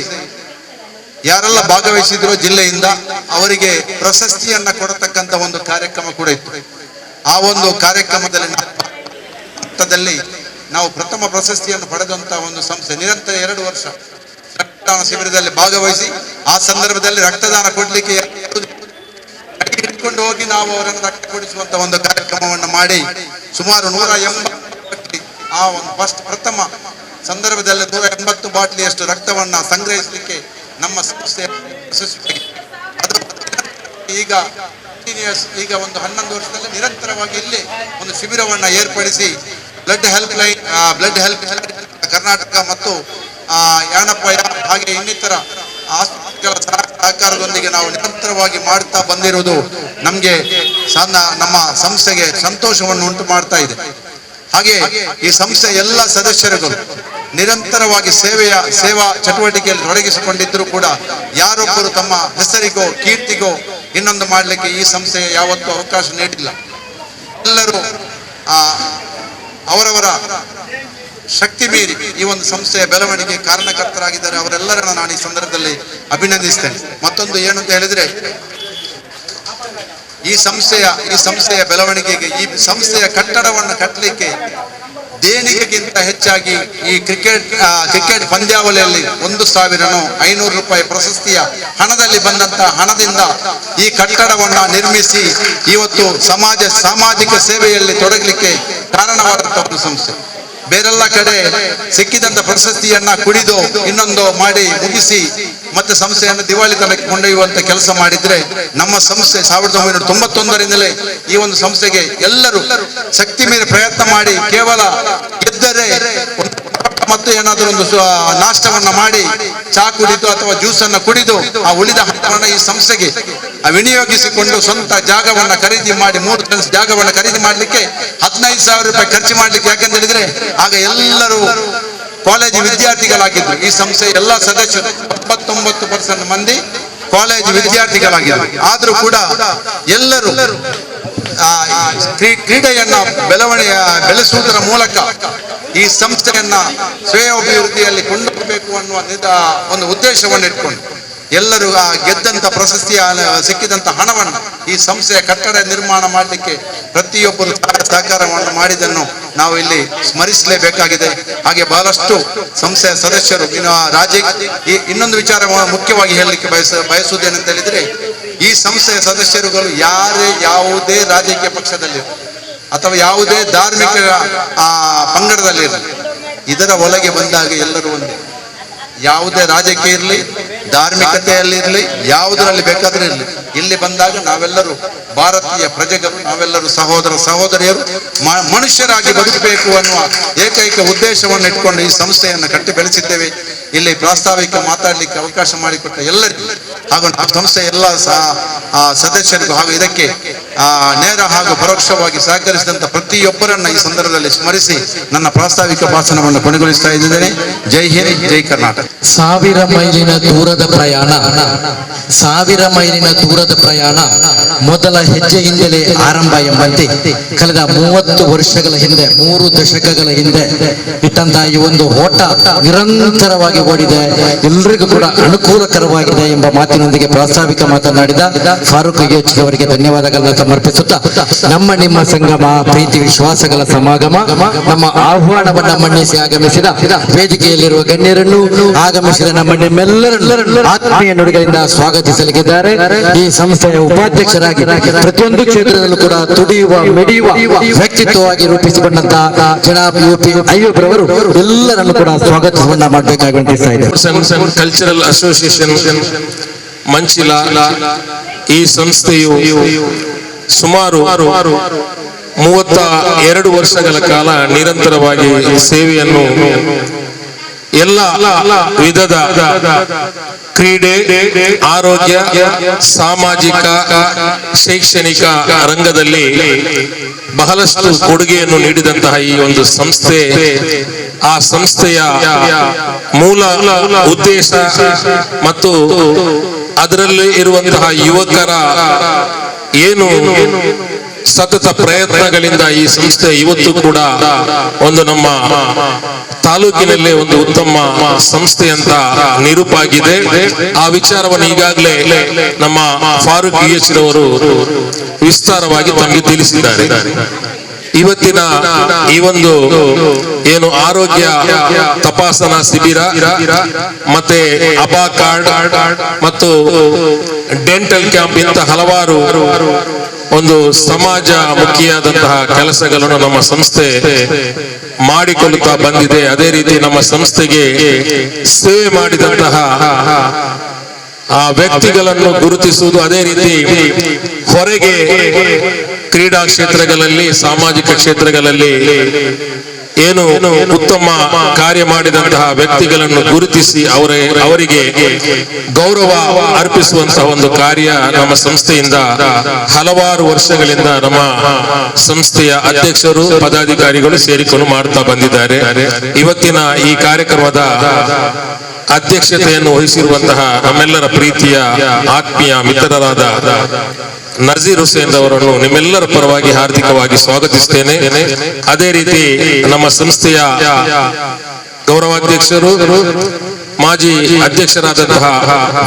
ಯಾರೆಲ್ಲ ಭಾಗವಹಿಸಿದ್ರು ಜಿಲ್ಲೆಯಿಂದ ಅವರಿಗೆ ಪ್ರಶಸ್ತಿಯನ್ನ ಕೊಡತಕ್ಕಂತ ಒಂದು ಕಾರ್ಯಕ್ರಮ ಕೂಡ ಇತ್ತು. ಆ ಒಂದು ಕಾರ್ಯಕ್ರಮದಲ್ಲಿ ನಾವು ಪ್ರಥಮ ಪ್ರಶಸ್ತಿಯನ್ನು ಪಡೆದಂತ ಒಂದು ಸಂಸ್ಥೆ. ನಿರಂತರ 2 ವರ್ಷ ರಕ್ತದಾನ ಶಿಬಿರದಲ್ಲಿ ಭಾಗವಹಿಸಿ ಆ ಸಂದರ್ಭದಲ್ಲಿ ರಕ್ತದಾನ ಕೊಡ್ಲಿಕ್ಕೆ ಕರೆದುಕೊಂಡು ಹೋಗಿ ನಾವು ಅವರನ್ನು ರಕ್ತಗೊಳಿಸುವಂತ ಒಂದು ಕಾರ್ಯಕ್ರಮವನ್ನು ಮಾಡಿ ಸುಮಾರು 180 ಆ ಒಂದು ಪ್ರಥಮ ಸಂದರ್ಭದಲ್ಲಿ 180 ಬಾಟ್ಲಿಯಷ್ಟು ರಕ್ತವನ್ನ ಸಂಗ್ರಹಿಸಲಿಕ್ಕೆ ನಮ್ಮ ಸಂಸ್ಥೆ ಯಶಸ್ವಿಯಾಗಿದೆ. ಅದು ಈಗ ಒಂದು 11 ವರ್ಷದಲ್ಲಿ ನಿರಂತರವಾಗಿ ಇಲ್ಲಿ ಒಂದು ಶಿಬಿರವನ್ನ ಏರ್ಪಡಿಸಿ ಬ್ಲಡ್ ಹೆಲ್ಪ್ ಕರ್ನಾಟಕ ಮತ್ತು ಯಾಣಪ್ಪ ಹಾಗೆ ಇನ್ನಿತರ ಆಸ್ಪತ್ರೆಗಳ ಸಹಕಾರದೊಂದಿಗೆ ನಾವು ನಿರಂತರವಾಗಿ ಮಾಡ್ತಾ ಬಂದಿರುವುದು ನಮಗೆ ನಮ್ಮ ಸಂಸ್ಥೆಗೆ ಸಂತೋಷವನ್ನು ಉಂಟು ಮಾಡ್ತಾ ಇದೆ. ಹಾಗೆ ಈ ಸಂಸ್ಥೆಯ ಎಲ್ಲ ಸದಸ್ಯರುಗಳು ನಿರಂತರವಾಗಿ ಸೇವಾ ಚಟುವಟಿಕೆಯಲ್ಲಿ ತೊಡಗಿಸಿಕೊಂಡಿದ್ದರೂ ಕೂಡ ಯಾರೊಬ್ಬರು ತಮ್ಮ ಹೆಸರಿಗೋ ಕೀರ್ತಿಗೋ ಇನ್ನೊಂದು ಮಾಡಲಿಕ್ಕೆ ಈ ಸಂಸ್ಥೆ ಯಾವತ್ತೂ ಅವಕಾಶ ನೀಡಿಲ್ಲ. ಎಲ್ಲರೂ ಅವರವರ ಶಕ್ತಿ ಮೀರಿ ಈ ಒಂದು ಸಂಸ್ಥೆಯ ಬೆಳವಣಿಗೆ ಕಾರಣಕರ್ತರಾಗಿದ್ದಾರೆ. ಅವರೆಲ್ಲರನ್ನ ನಾನು ಈ ಸಂದರ್ಭದಲ್ಲಿ ಅಭಿನಂದಿಸ್ತೇನೆ. ಮತ್ತೊಂದು ಏನು ಅಂತ ಹೇಳಿದ್ರೆ, ಈ ಸಂಸ್ಥೆಯ ಬೆಳವಣಿಗೆಗೆ, ಈ ಸಂಸ್ಥೆಯ ಕಟ್ಟಡವನ್ನು ಕಟ್ಟಲಿಕ್ಕೆ ದೇಣಿಗೆಗಿಂತ ಹೆಚ್ಚಾಗಿ ಈ ಕ್ರಿಕೆಟ್ ಪಂದ್ಯಾವಳಿಯಲ್ಲಿ 1,500 ರೂಪಾಯಿ ಪ್ರಶಸ್ತಿಯ ಹಣದಲ್ಲಿ ಬಂದಂತಹ ಹಣದಿಂದ ಈ ಕಟ್ಟಡವನ್ನ ನಿರ್ಮಿಸಿ ಇವತ್ತು ಸಾಮಾಜಿಕ ಸೇವೆಯಲ್ಲಿ ತೊಡಗಲಿಕ್ಕೆ ಕಾರಣವಾದಂತಹ ಒಂದು ಸಂಸ್ಥೆ. ಬೇರೆಲ್ಲ ಕಡೆ ಸಿಕ್ಕಿದಂತ ಪ್ರಶಸ್ತಿಯನ್ನ ಕುಡಿದು ಇನ್ನೊಂದು ಮಾಡಿ ಮುಗಿಸಿ ಮತ್ತೆ ಸಂಸ್ಥೆಯನ್ನು ದಿವಾಳಿತನಕ್ಕೆ ಕೊಂಡೊಯ್ಯುವಂತ ಕೆಲಸ ಮಾಡಿದ್ರೆ, ನಮ್ಮ ಸಂಸ್ಥೆ 1991ರಿಂದಲೇ ಈ ಒಂದು ಸಂಸ್ಥೆಗೆ ಎಲ್ಲರೂ ಶಕ್ತಿ ಮೀರಿ ಪ್ರಯತ್ನ ಮಾಡಿ ಕೇವಲ ಗೆದ್ದರೆ ಮತ್ತು ಏನಾದರೂ ಒಂದು ನಾಷ್ಟವನ್ನ ಮಾಡಿ ಚಾ ಕುಡಿದು ಅಥವಾ ಜ್ಯೂಸ್ ಅನ್ನ ಕುಡಿದು ಆ ಉಳಿದ ಹಣವನ್ನು ಈ ಸಂಸ್ಥೆಗೆ ವಿನಿಯೋಗಿಸಿಕೊಂಡು ಸ್ವಂತ ಜಾಗವನ್ನ ಖರೀದಿ ಮಾಡಿ 3 ಸೆನ್ಸ್ ಜಾಗವನ್ನ ಖರೀದಿ ಮಾಡ್ಲಿಕ್ಕೆ 15,000 ರೂಪಾಯಿ ಖರ್ಚು ಮಾಡ್ಲಿಕ್ಕೆ. ಯಾಕಂತ ಹೇಳಿದ್ರೆ ಆಗ ಎಲ್ಲರೂ ಕಾಲೇಜು ವಿದ್ಯಾರ್ಥಿಗಳಾಗಿದ್ರು. ಈ ಸಂಸ್ಥೆಯ ಎಲ್ಲ ಸದಸ್ಯರು 99% ಮಂದಿ ಕಾಲೇಜು ವಿದ್ಯಾರ್ಥಿಗಳಾಗಿದ್ರು. ಆದ್ರೂ ಕೂಡ ಎಲ್ಲರೂ ಕ್ರೀಡೆಯನ್ನ ಬೆಳೆಸುವುದರ ಮೂಲಕ ಈ ಸಂಸ್ಥೆಯನ್ನ ಶ್ರೇಯೋಭಿವೃದ್ಧಿಯಲ್ಲಿ ಕೊಂಡೊಯ್ಯಬೇಕು ಅನ್ನುವ ಒಂದು ಉದ್ದೇಶವನ್ನು ಇಟ್ಕೊಂಡು ಎಲ್ಲರೂ ಆ ಗೆದ್ದಂತ ಪ್ರಶಸ್ತಿಯ ಸಿಕ್ಕಿದಂತ ಹಣವನ್ನು ಈ ಸಂಸ್ಥೆಯ ಕಟ್ಟಡ ನಿರ್ಮಾಣ ಮಾಡಲಿಕ್ಕೆ ಪ್ರತಿಯೊಬ್ಬರು ಸಹಕಾರವನ್ನು ಮಾಡಿದ್ದನ್ನು ನಾವು ಇಲ್ಲಿ ಸ್ಮರಿಸಲೇಬೇಕಾಗಿದೆ. ಹಾಗೆ ಬಹಳಷ್ಟು ಸಂಸ್ಥೆಯ ಸದಸ್ಯರು ಇನ್ನೊಂದು ವಿಚಾರ ಮುಖ್ಯವಾಗಿ ಹೇಳಲಿಕ್ಕೆ ಬಯಸುವುದೇನಂತ ಹೇಳಿದ್ರೆ, ಈ ಸಂಸ್ಥೆಯ ಸದಸ್ಯರುಗಳು ಯಾವುದೇ ರಾಜಕೀಯ ಪಕ್ಷದಲ್ಲಿ ಅಥವಾ ಯಾವುದೇ ಧಾರ್ಮಿಕ ಪಂಗಡದಲ್ಲಿ ಇದರ ಒಳಗೆ ಬಂದಾಗ ಎಲ್ಲರೂ ಒಂದೇ. ಯಾವುದೇ ರಾಜಕೀಯ ಇರಲಿ, ಧಾರ್ಮಿಕತೆಯಲ್ಲಿರಲಿ, ಯಾವುದರಲ್ಲಿ ಬೇಕಾದ್ರೆ ಇರಲಿ, ಇಲ್ಲಿ ಬಂದಾಗ ನಾವೆಲ್ಲರೂ ಭಾರತೀಯ ಪ್ರಜೆಗಳು, ನಾವೆಲ್ಲರೂ ಸಹೋದರಿಯರು, ಮನುಷ್ಯರಾಗಿ ಬದುಕಬೇಕು ಅನ್ನುವ ಏಕೈಕ ಉದ್ದೇಶವನ್ನು ಇಟ್ಕೊಂಡು ಈ ಸಂಸ್ಥೆಯನ್ನು ಕಟ್ಟಿ ಬೆಳೆಸಿದ್ದೇವೆ. ಇಲ್ಲಿ ಪ್ರಾಸ್ತಾವಿಕ ಮಾತಾಡಲಿಕ್ಕೆ ಅವಕಾಶ ಮಾಡಿಕೊಟ್ಟ ಎಲ್ಲರಿಗೂ ಹಾಗೂ ಸಂಸ್ಥೆಯ ಎಲ್ಲ ಸದಸ್ಯರಿಗೂ ಹಾಗೂ ಇದಕ್ಕೆ ನೇರ ಹಾಗೂ ಪರೋಕ್ಷವಾಗಿ ಸಹಕರಿಸಿದಂತ ಪ್ರತಿಯೊಬ್ಬರನ್ನ ಈ ಸಂದರ್ಭದಲ್ಲಿ ಸ್ಮರಿಸಿ ನನ್ನ ಪ್ರಾಸ್ತಾವಿಕ ಭಾಷಣವನ್ನು ಕೊನೆಗೊಳಿಸ್ತಾ ಇದ್ದೇನೆ. ಜೈ ಹಿಂದ್, ಜೈ ಕರ್ನಾಟಕ. 1000 ಮೈಲಿನ ದೂರದ ಪ್ರಯಾಣ ಮೊದಲ ಹೆಜ್ಜೆಯಿಂದಲೇ ಆರಂಭ ಎಂಬಂತೆ ಕಳೆದ 30 ವರ್ಷಗಳ ಹಿಂದೆ, 3 ದಶಕಗಳ ಹಿಂದೆ ಇಟ್ಟಂತಹ ಈ ಒಂದು ಓಟ ನಿರಂತರವಾಗಿ ಓಡಿದೆ, ಎಲ್ಲರಿಗೂ ಕೂಡ ಅನುಕೂಲಕರವಾಗಿದೆ ಎಂಬ ಮಾತಿನೊಂದಿಗೆ ಪ್ರಾಸ್ತಾವಿಕ ಮಾತನಾಡಿದ ಫಾರೂಕ್ UH ಅವರಿಗೆ ಧನ್ಯವಾದಗಳನ್ನು ಸಮರ್ಪಿಸುತ್ತಾ, ನಮ್ಮ ನಿಮ್ಮ ಸಂಗಮ, ಪ್ರೀತಿ ವಿಶ್ವಾಸಗಳ ಸಮಾಗಮ, ನಮ್ಮ ಆಹ್ವಾನವನ್ನ ಮನ್ನಿಸಿ ಆಗಮಿಸಿದ ವೇದಿಕೆಯಲ್ಲಿರುವ ಗಣ್ಯರನ್ನು, ಆಗಮಿಸಿದ ನಮ್ಮ ನಿಮ್ಮೆಲ್ಲರನ್ನು ಆತ್ಮೀಯ ನುಡಿಗಳಿಂದ ಸ್ವಾಗತಿಸಲಿದ್ದಾರೆ. ಈ ಸಂಸ್ಥೆಯ ಉಪಾಧ್ಯಕ್ಷರಾಗಿ ಪ್ರತಿಯೊಂದು ಕ್ಷೇತ್ರದಲ್ಲೂ ಕೂಡ ತುಡಿಯುವ ಮಿಡಿಯುವ ವ್ಯಕ್ತಿತ್ವವಾಗಿ ರೂಪಿಸಿಕೊಂಡಂತಹ ಜನಾಬ್ UP ಅಯ್ಯೂಬ್ ರವರು ಎಲ್ಲರನ್ನು ಕೂಡ ಸ್ವಾಗತವನ್ನ ಮಾಡಬೇಕಾಗಿ ವಿನಂತಿಸ್ತಾ ಇದ್ದಾರೆ. ಕಲ್ಚರಲ್ ಅಸೋಸಿಯೇಷನ್ ಮಂಚಿಲ ಈ ಸಂಸ್ಥೆಯು ಸುಮಾರು 32 ವರ್ಷಗಳ ಕಾಲ ನಿರಂತರವಾಗಿ ಸೇವೆಯನ್ನು ಎಲ್ಲ ವಿಧದ ಕ್ರೀಡೆ, ಆರೋಗ್ಯ, ಸಾಮಾಜಿಕ, ಶೈಕ್ಷಣಿಕ ರಂಗದಲ್ಲಿ ಬಹಳಷ್ಟು ಕೊಡುಗೆಯನ್ನು ನೀಡಿದಂತಹ ಈ ಒಂದು ಸಂಸ್ಥೆ, ಆ ಸಂಸ್ಥೆಯ ಮೂಲ ಉದ್ದೇಶ ಮತ್ತು ಅದರಲ್ಲಿ ಇರುವಂತಹ ಯುವಕರ ಏನು ಸತತ ಪ್ರಯತ್ನಗಳಿಂದ ಈ ಸಂಸ್ಥೆ ಇವತ್ತು ಕೂಡ ಒಂದು ನಮ್ಮ ತಾಲೂಕಿನಲ್ಲೇ ಒಂದು ಉತ್ತಮ ಸಂಸ್ಥೆ ಅಂತ ನಿರೂಪಾಗಿದೆ. ಆ ವಿಚಾರವನ್ನು ಈಗಾಗಲೇ ನಮ್ಮ ಫಾರೂಕ್ UH ರವರು ವಿಸ್ತಾರವಾಗಿ ತಮಗೆ ತಿಳಿಸಿದ್ದಾರೆ. ಇವತ್ತಿನ ಈ ಒಂದು ಏನು ಆರೋಗ್ಯ ತಪಾಸಣಾ ಶಿಬಿರ ಮತ್ತೆ ಅಬಾ ಕಾರ್ಡ್ ಮತ್ತು ಡೆಂಟಲ್ ಕ್ಯಾಂಪ್ ಇಂತ ಹಲವಾರು ಒಂದು ಸಮಾಜ ಮುಖಿಯಾದಂತಹ ಕೆಲಸಗಳನ್ನು ನಮ್ಮ ಸಂಸ್ಥೆ ಮಾಡಿಕೊಳ್ಳುತ್ತಾ ಬಂದಿದೆ. ಅದೇ ರೀತಿ ನಮ್ಮ ಸಂಸ್ಥೆಗೆ ಸೇವೆ ಮಾಡಿದಂತಹ ಆ ವ್ಯಕ್ತಿಗಳನ್ನು ಗುರುತಿಸುವುದು, ಅದೇ ರೀತಿ ಹೊರಗೆ ಕ್ರೀಡಾ ಕ್ಷೇತ್ರಗಳಲ್ಲಿ, ಸಾಮಾಜಿಕ ಕ್ಷೇತ್ರಗಳಲ್ಲಿ ಏನು ಉತ್ತಮ ಕಾರ್ಯ ಮಾಡಿದಂತಹ ವ್ಯಕ್ತಿಗಳನ್ನು ಗುರುತಿಸಿ ಅವರಿಗೆ ಗೌರವ ಅರ್ಪಿಸುವಂತಹ ಒಂದು ಕಾರ್ಯ ನಮ್ಮ ಸಂಸ್ಥೆಯಿಂದ ಹಲವಾರು ವರ್ಷಗಳಿಂದ ನಮ್ಮ ಸಂಸ್ಥೆಯ ಅಧ್ಯಕ್ಷರು, ಪದಾಧಿಕಾರಿಗಳು ಸೇರಿಕೊಂಡು ಮಾಡ್ತಾ ಬಂದಿದ್ದಾರೆ. ಇವತ್ತಿನ ಈ ಕಾರ್ಯಕ್ರಮದ ಅಧ್ಯಕ್ಷತೆಯನ್ನು ವಹಿಸಿರುವಂತಹ ನಮ್ಮೆಲ್ಲರ ಪ್ರೀತಿಯ ಆತ್ಮೀಯ ಮಿತ್ರರಾದ ನಜೀರ್ ಹುಸೇನ್ ಅವರನ್ನು ನಿಮ್ಮೆಲ್ಲರ ಪರವಾಗಿ ಹಾರ್ದಿಕವಾಗಿ ಸ್ವಾಗತಿಸ್ತೇನೆ. ಅದೇ ರೀತಿ ನಮ್ಮ ಸಂಸ್ಥೆಯ ಗೌರವಾಧ್ಯಕ್ಷರು, ಮಾಜಿ ಅಧ್ಯಕ್ಷರಾದಂತಹ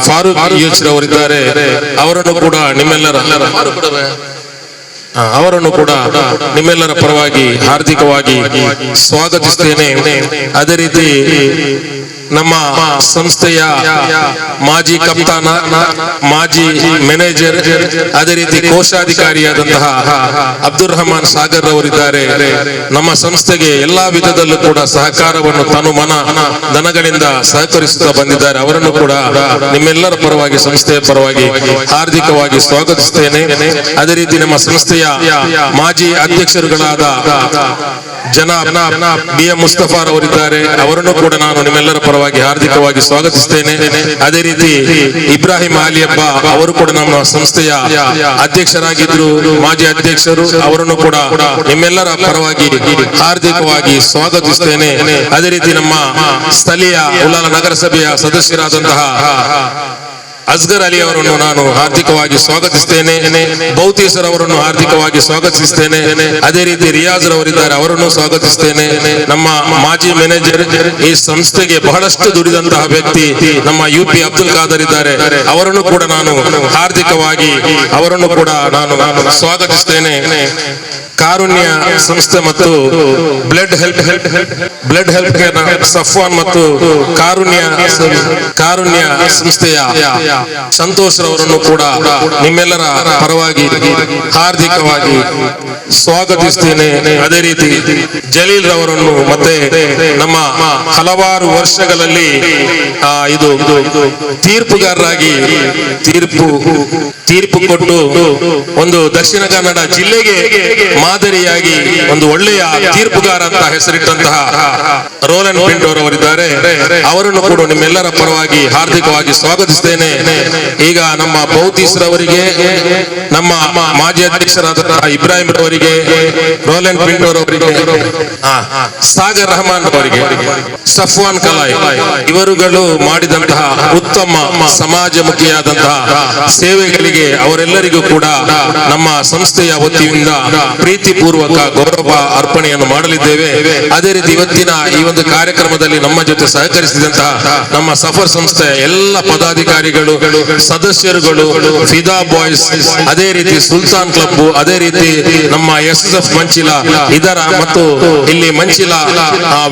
ಫಾರೂಕ್ ಯೂಚ್ ಅವರಿದ್ದಾರೆ. ಅವರನ್ನು ಕೂಡ ನಿಮ್ಮೆಲ್ಲರ ಪರವಾಗಿ ಹಾರ್ದಿಕವಾಗಿ ಸ್ವಾಗತಿಸ್ತೇನೆ. ಅದೇ ರೀತಿ ನಮ್ಮ ಸಂಸ್ಥೆಯ ಮಾಜಿ ಕಪ್ತಾನ, ಮಾಜಿ ಮ್ಯಾನೇಜರ್, ಅದೇ ರೀತಿ ಕೋಶಾಧಿಕಾರಿಯಾದಂತಹ ಅಬ್ದುಲ್ ರಹಮಾನ್ ಸಾಗರ್ ಅವರಿದ್ದಾರೆ. ನಮ್ಮ ಸಂಸ್ಥೆಗೆ ಎಲ್ಲಾ ವಿಧದಲ್ಲೂ ಕೂಡ ಸಹಕಾರವನ್ನು ತನು ಮನ ಧನಗಳಿಂದ ಸಹಕರಿಸುತ್ತಾ ಬಂದಿದ್ದಾರೆ. ಅವರನ್ನು ಕೂಡ ನಿಮ್ಮೆಲ್ಲರ ಪರವಾಗಿ, ಸಂಸ್ಥೆಯ ಪರವಾಗಿ ಹಾರ್ದಿಕವಾಗಿ ಸ್ವಾಗತಿಸ್ತೇನೆ. ಅದೇ ರೀತಿ ನಮ್ಮ ಸಂಸ್ಥೆಯ ಮಾಜಿ ಅಧ್ಯಕ್ಷರುಗಳಾದ ಜನಾಬ್ BM ಮುಸ್ತಫಾರ್ ಅವರಿದ್ದಾರೆ. ಅವರನ್ನು ಕೂಡ ನಾನು ನಿಮ್ಮೆಲ್ಲರ ಪರವಾಗಿ ಹಾರ್ದಿಕವಾಗಿ ಸ್ವಾಗತಿಸ್ತೇನೆ. ಅದೇ ರೀತಿ ಇಬ್ರಾಹಿಂ ಅಲಿಯಬ್ಬ ಅವರು ಕೂಡ ನಮ್ಮ ಸಂಸ್ಥೆಯ ಅಧ್ಯಕ್ಷರಾಗಿದ್ರು, ಮಾಜಿ ಅಧ್ಯಕ್ಷರು. ಅವರನ್ನು ಕೂಡ ನಿಮ್ಮೆಲ್ಲರ ಪರವಾಗಿ ಹಾರ್ದಿಕವಾಗಿ ಸ್ವಾಗತಿಸ್ತೇನೆ. ಅದೇ ರೀತಿ ನಮ್ಮ ಸ್ಥಳೀಯ ಉಳ್ಳಾಲ ನಗರಸಭೆಯ ಸದಸ್ಯರಾದಂತಹ ಅಸ್ಗರ್ ಅಲಿ ಅವರನ್ನು ನಾನು ಹಾರ್ದಿಕವಾಗಿ ಸ್ವಾಗತಿಸ್ತೇನೆ. ಬೌತೀಸರ್ ಅವರನ್ನು ಹಾರ್ದಿಕವಾಗಿ ಸ್ವಾಗತಿಸ್ತೇನೆ. ಅದೇ ರೀತಿ ರಿಯಾಜ್ ಅವರಿದ್ದಾರೆ, ಅವರನ್ನು ಸ್ವಾಗತಿಸ್ತೇನೆ. ನಮ್ಮ ಮಾಜಿ ಮ್ಯಾನೇಜರ್, ಈ ಸಂಸ್ಥೆಗೆ ಬಹಳಷ್ಟು ದುಡಿದಂತಹ ವ್ಯಕ್ತಿ ನಮ್ಮ UP ಅಬ್ದುಲ್ ಖಾದರ್ ಇದ್ದಾರೆ. ಅವರನ್ನು ಕೂಡ ನಾನು ಹಾರ್ದಿಕವಾಗಿ ಸ್ವಾಗತಿಸ್ತೇನೆ. ಕಾರುಣ್ಯ ಸಂಸ್ಥೆ ಮತ್ತು ಬ್ಲಡ್ ಹೆಲ್ಪ್ ಕೇರ್ ಸಫ್ವಾನ್ ಮತ್ತು ಕಾರುಣ್ಯ ಸಂಸ್ಥೆಯ ಸಂತೋಷ್ ರವರನ್ನು ಕೂಡ ನಿಮ್ಮೆಲ್ಲರ ಪರವಾಗಿ ಹಾರ್ದಿಕವಾಗಿ ಸ್ವಾಗತಿಸ್ತೇನೆ. ಅದೇ ರೀತಿ ಜಲೀಲ್ ರವರನ್ನು, ಮತ್ತೆ ನಮ್ಮ ಹಲವಾರು ವರ್ಷಗಳಲ್ಲಿ ಇದು ತೀರ್ಪುಗಾರರಾಗಿ ತೀರ್ಪು ಕೊಟ್ಟು ಒಂದು ದಕ್ಷಿಣ ಕನ್ನಡ ಜಿಲ್ಲೆಗೆ ಮಾದರಿಯಾಗಿ ಒಂದು ಒಳ್ಳೆಯ ತೀರ್ಪುಗಾರ ಅಂತ ಹೆಸರಿಟ್ಟಂತಹ ರೋಲನ್ ಪಿಂಟೋರ್ ಅವರಿದ್ದಾರೆ. ಅವರನ್ನು ಕೂಡ ನಿಮ್ಮೆಲ್ಲರ ಪರವಾಗಿ ಹಾರ್ದಿಕವಾಗಿ ಸ್ವಾಗತಿಸ್ತೇನೆ. ಈಗ ನಮ್ಮ ಬೌತೀಸರ್ ಅವರಿಗೆ, ನಮ್ಮ ಮಾಜಿ ಅಧ್ಯಕ್ಷರಾದಂತಹ ಇಬ್ರಾಹಿಂ ಅವರಿಗೆ, ರೋಲನ್ ಪಿಂಟೋರ್ ಅವರಿಗೆ, ಸಾಗರ್ ರಹಮಾನ್ ಅವರಿಗೆ, ಸಫ್ವಾನ್ ಕಲಾಯ್ ಇವರುಗಳು ಮಾಡಿದಂತಹ ಉತ್ತಮ ಸಮಾಜಮುಖಿಯಾದಂತಹ ಸೇವೆಗಳಿಗೆ ಅವರೆಲ್ಲರಿಗೂ ಕೂಡ ನಮ್ಮ ಸಂಸ್ಥೆಯ ವತಿಯಿಂದ ಪ್ರೀತಿಪೂರ್ವಕ ಗೌರವ ಅರ್ಪಣೆಯನ್ನು ಮಾಡಲಿದ್ದೇವೆ. ಅದೇ ರೀತಿ ಇವತ್ತಿನ ಈ ಒಂದು ಕಾರ್ಯಕ್ರಮದಲ್ಲಿ ನಮ್ಮ ಜೊತೆ ಸಹಕರಿಸಿದಂತಹ ನಮ್ಮ ಸಫರ್ ಸಂಸ್ಥೆ ಎಲ್ಲ ಪದಾಧಿಕಾರಿಗಳು, ಸದಸ್ಯರುಗಳು, ಫಿದಾ ಬಾಯ್ಸ್, ಅದೇ ರೀತಿ ಸುಲ್ತಾನ್ ಕ್ಲಬ್, ಅದೇ ರೀತಿ ನಮ್ಮ SSF ಮಂಚಿಲ ಇದರ ಮತ್ತು ಇಲ್ಲಿ ಮಂಚಿಲ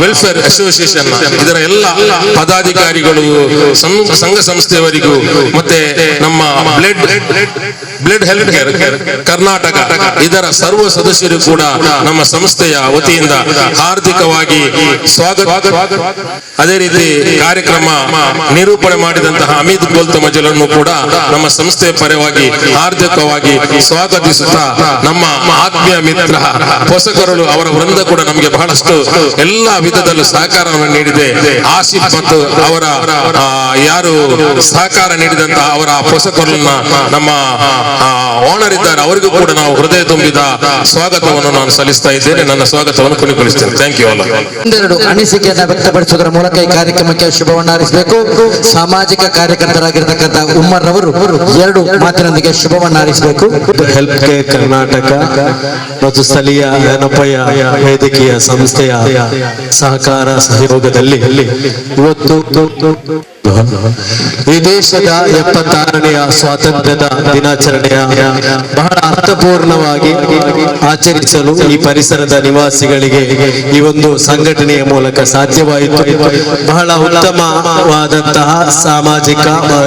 ವೆಲ್ಫೇರ್ ಅಸೋಸಿಯೇಷನ್ ಇದರ ಎಲ್ಲ ಪದಾಧಿಕಾರಿಗಳು, ಸಂಘ ಸಂಸ್ಥೆಯವರಿಗೂ, ಮತ್ತೆ ನಮ್ಮ ಬ್ಲಡ್ ಹೆಲ್ತ್ ಕೇರ್ ಕರ್ನಾಟಕ ಇದರ ಸರ್ವ ಸದಸ್ಯರು ಕೂಡ ನಮ್ಮ ಸಂಸ್ಥೆಯ ವತಿಯಿಂದ ಹಾರ್ದಿಕವಾಗಿ ಸ್ವಾಗತ. ಅದೇ ರೀತಿ ಕಾರ್ಯಕ್ರಮ ನಿರೂಪಣೆ ಮಾಡಿದಂತಹ ಅಮಿತ್ ಗೋಲ್ತಮಜಲನ್ನು ಕೂಡ ನಮ್ಮ ಸಂಸ್ಥೆಯ ಪರವಾಗಿ ಹಾರ್ದಿಕವಾಗಿ ಸ್ವಾಗತಿಸುತ್ತಾ, ನಮ್ಮ ಆತ್ಮೀಯ ಮಿತ್ರ ಹೊಸಕರಳು ಅವರ ವೃಂದ ಕೂಡ ನಮಗೆ ಬಹಳಷ್ಟು ಎಲ್ಲಾ ವಿಧದಲ್ಲೂ ಸಹಕಾರವನ್ನು ನೀಡಿದೆ. ಆಸಿಫ್ ಮತ್ತು ಅವರ ಯಾರು ಸಹಕಾರ ನೀಡಿದಂತಹ ಅವರ ಹೊಸಕರಳನ್ನ ನಮ್ಮ ಓನರ್ ಇದ್ದಾರೆ, ಅವರಿಗೂ ಕೂಡ ನಾವು ಹೃದಯ ತುಂಬಿದ ಸ್ವಾಗತವನ್ನು ನಾನು ಸಲ್ಲಿಸ್ತಾ ಇದ್ದೇನೆ. ನನ್ನ ಸ್ವಾಗತವನ್ನು ಕೊನೆಗೊಳಿಸ್ತೇನೆ. Thank you all. ಒಂದೆರಡು ಅನಿಸಿಕೆಯನ್ನು ವ್ಯಕ್ತಪಡಿಸುವುದರ ಮೂಲಕ ಈ ಕಾರ್ಯಕ್ರಮಕ್ಕೆ ಶುಭವನ್ನು ಹಾರೈಸಬೇಕು. ಸಾಮಾಜಿಕ ಕಾರ್ಯಕರ್ತರಾಗಿರ್ತಕ್ಕಂಥ ಉಮ್ಮರ್ ಅವರು ಎರಡು ಮಾತಿನೊಂದಿಗೆ ಶುಭವನ್ನು ಹಾರೈಸಬೇಕು. ಹೆಲ್ಪ್ ಕೇರ್ ಕರ್ನಾಟಕ ಮತ್ತು ಸ್ಥಳೀಯ ಜನಪಯ ವೇದಿಕೆಯ ಸಂಸ್ಥೆಯ ಸಹಕಾರ ಸಹಯೋಗದಲ್ಲಿ ಇವತ್ತು ಈ ದೇಶದ 76ನೇ ಸ್ವಾತಂತ್ರ್ಯದ ದಿನಾಚರಣೆಯ ಬಹಳ ಅರ್ಥಪೂರ್ಣವಾಗಿ ಆಚರಿಸಲು ಈ ಪರಿಸರದ ನಿವಾಸಿಗಳಿಗೆ ಈ ಒಂದು ಸಂಘಟನೆಯ ಮೂಲಕ ಸಾಧ್ಯವಾಯಿತು. ಬಹಳ ಉತ್ತಮವಾದಂತಹ ಸಾಮಾಜಿಕ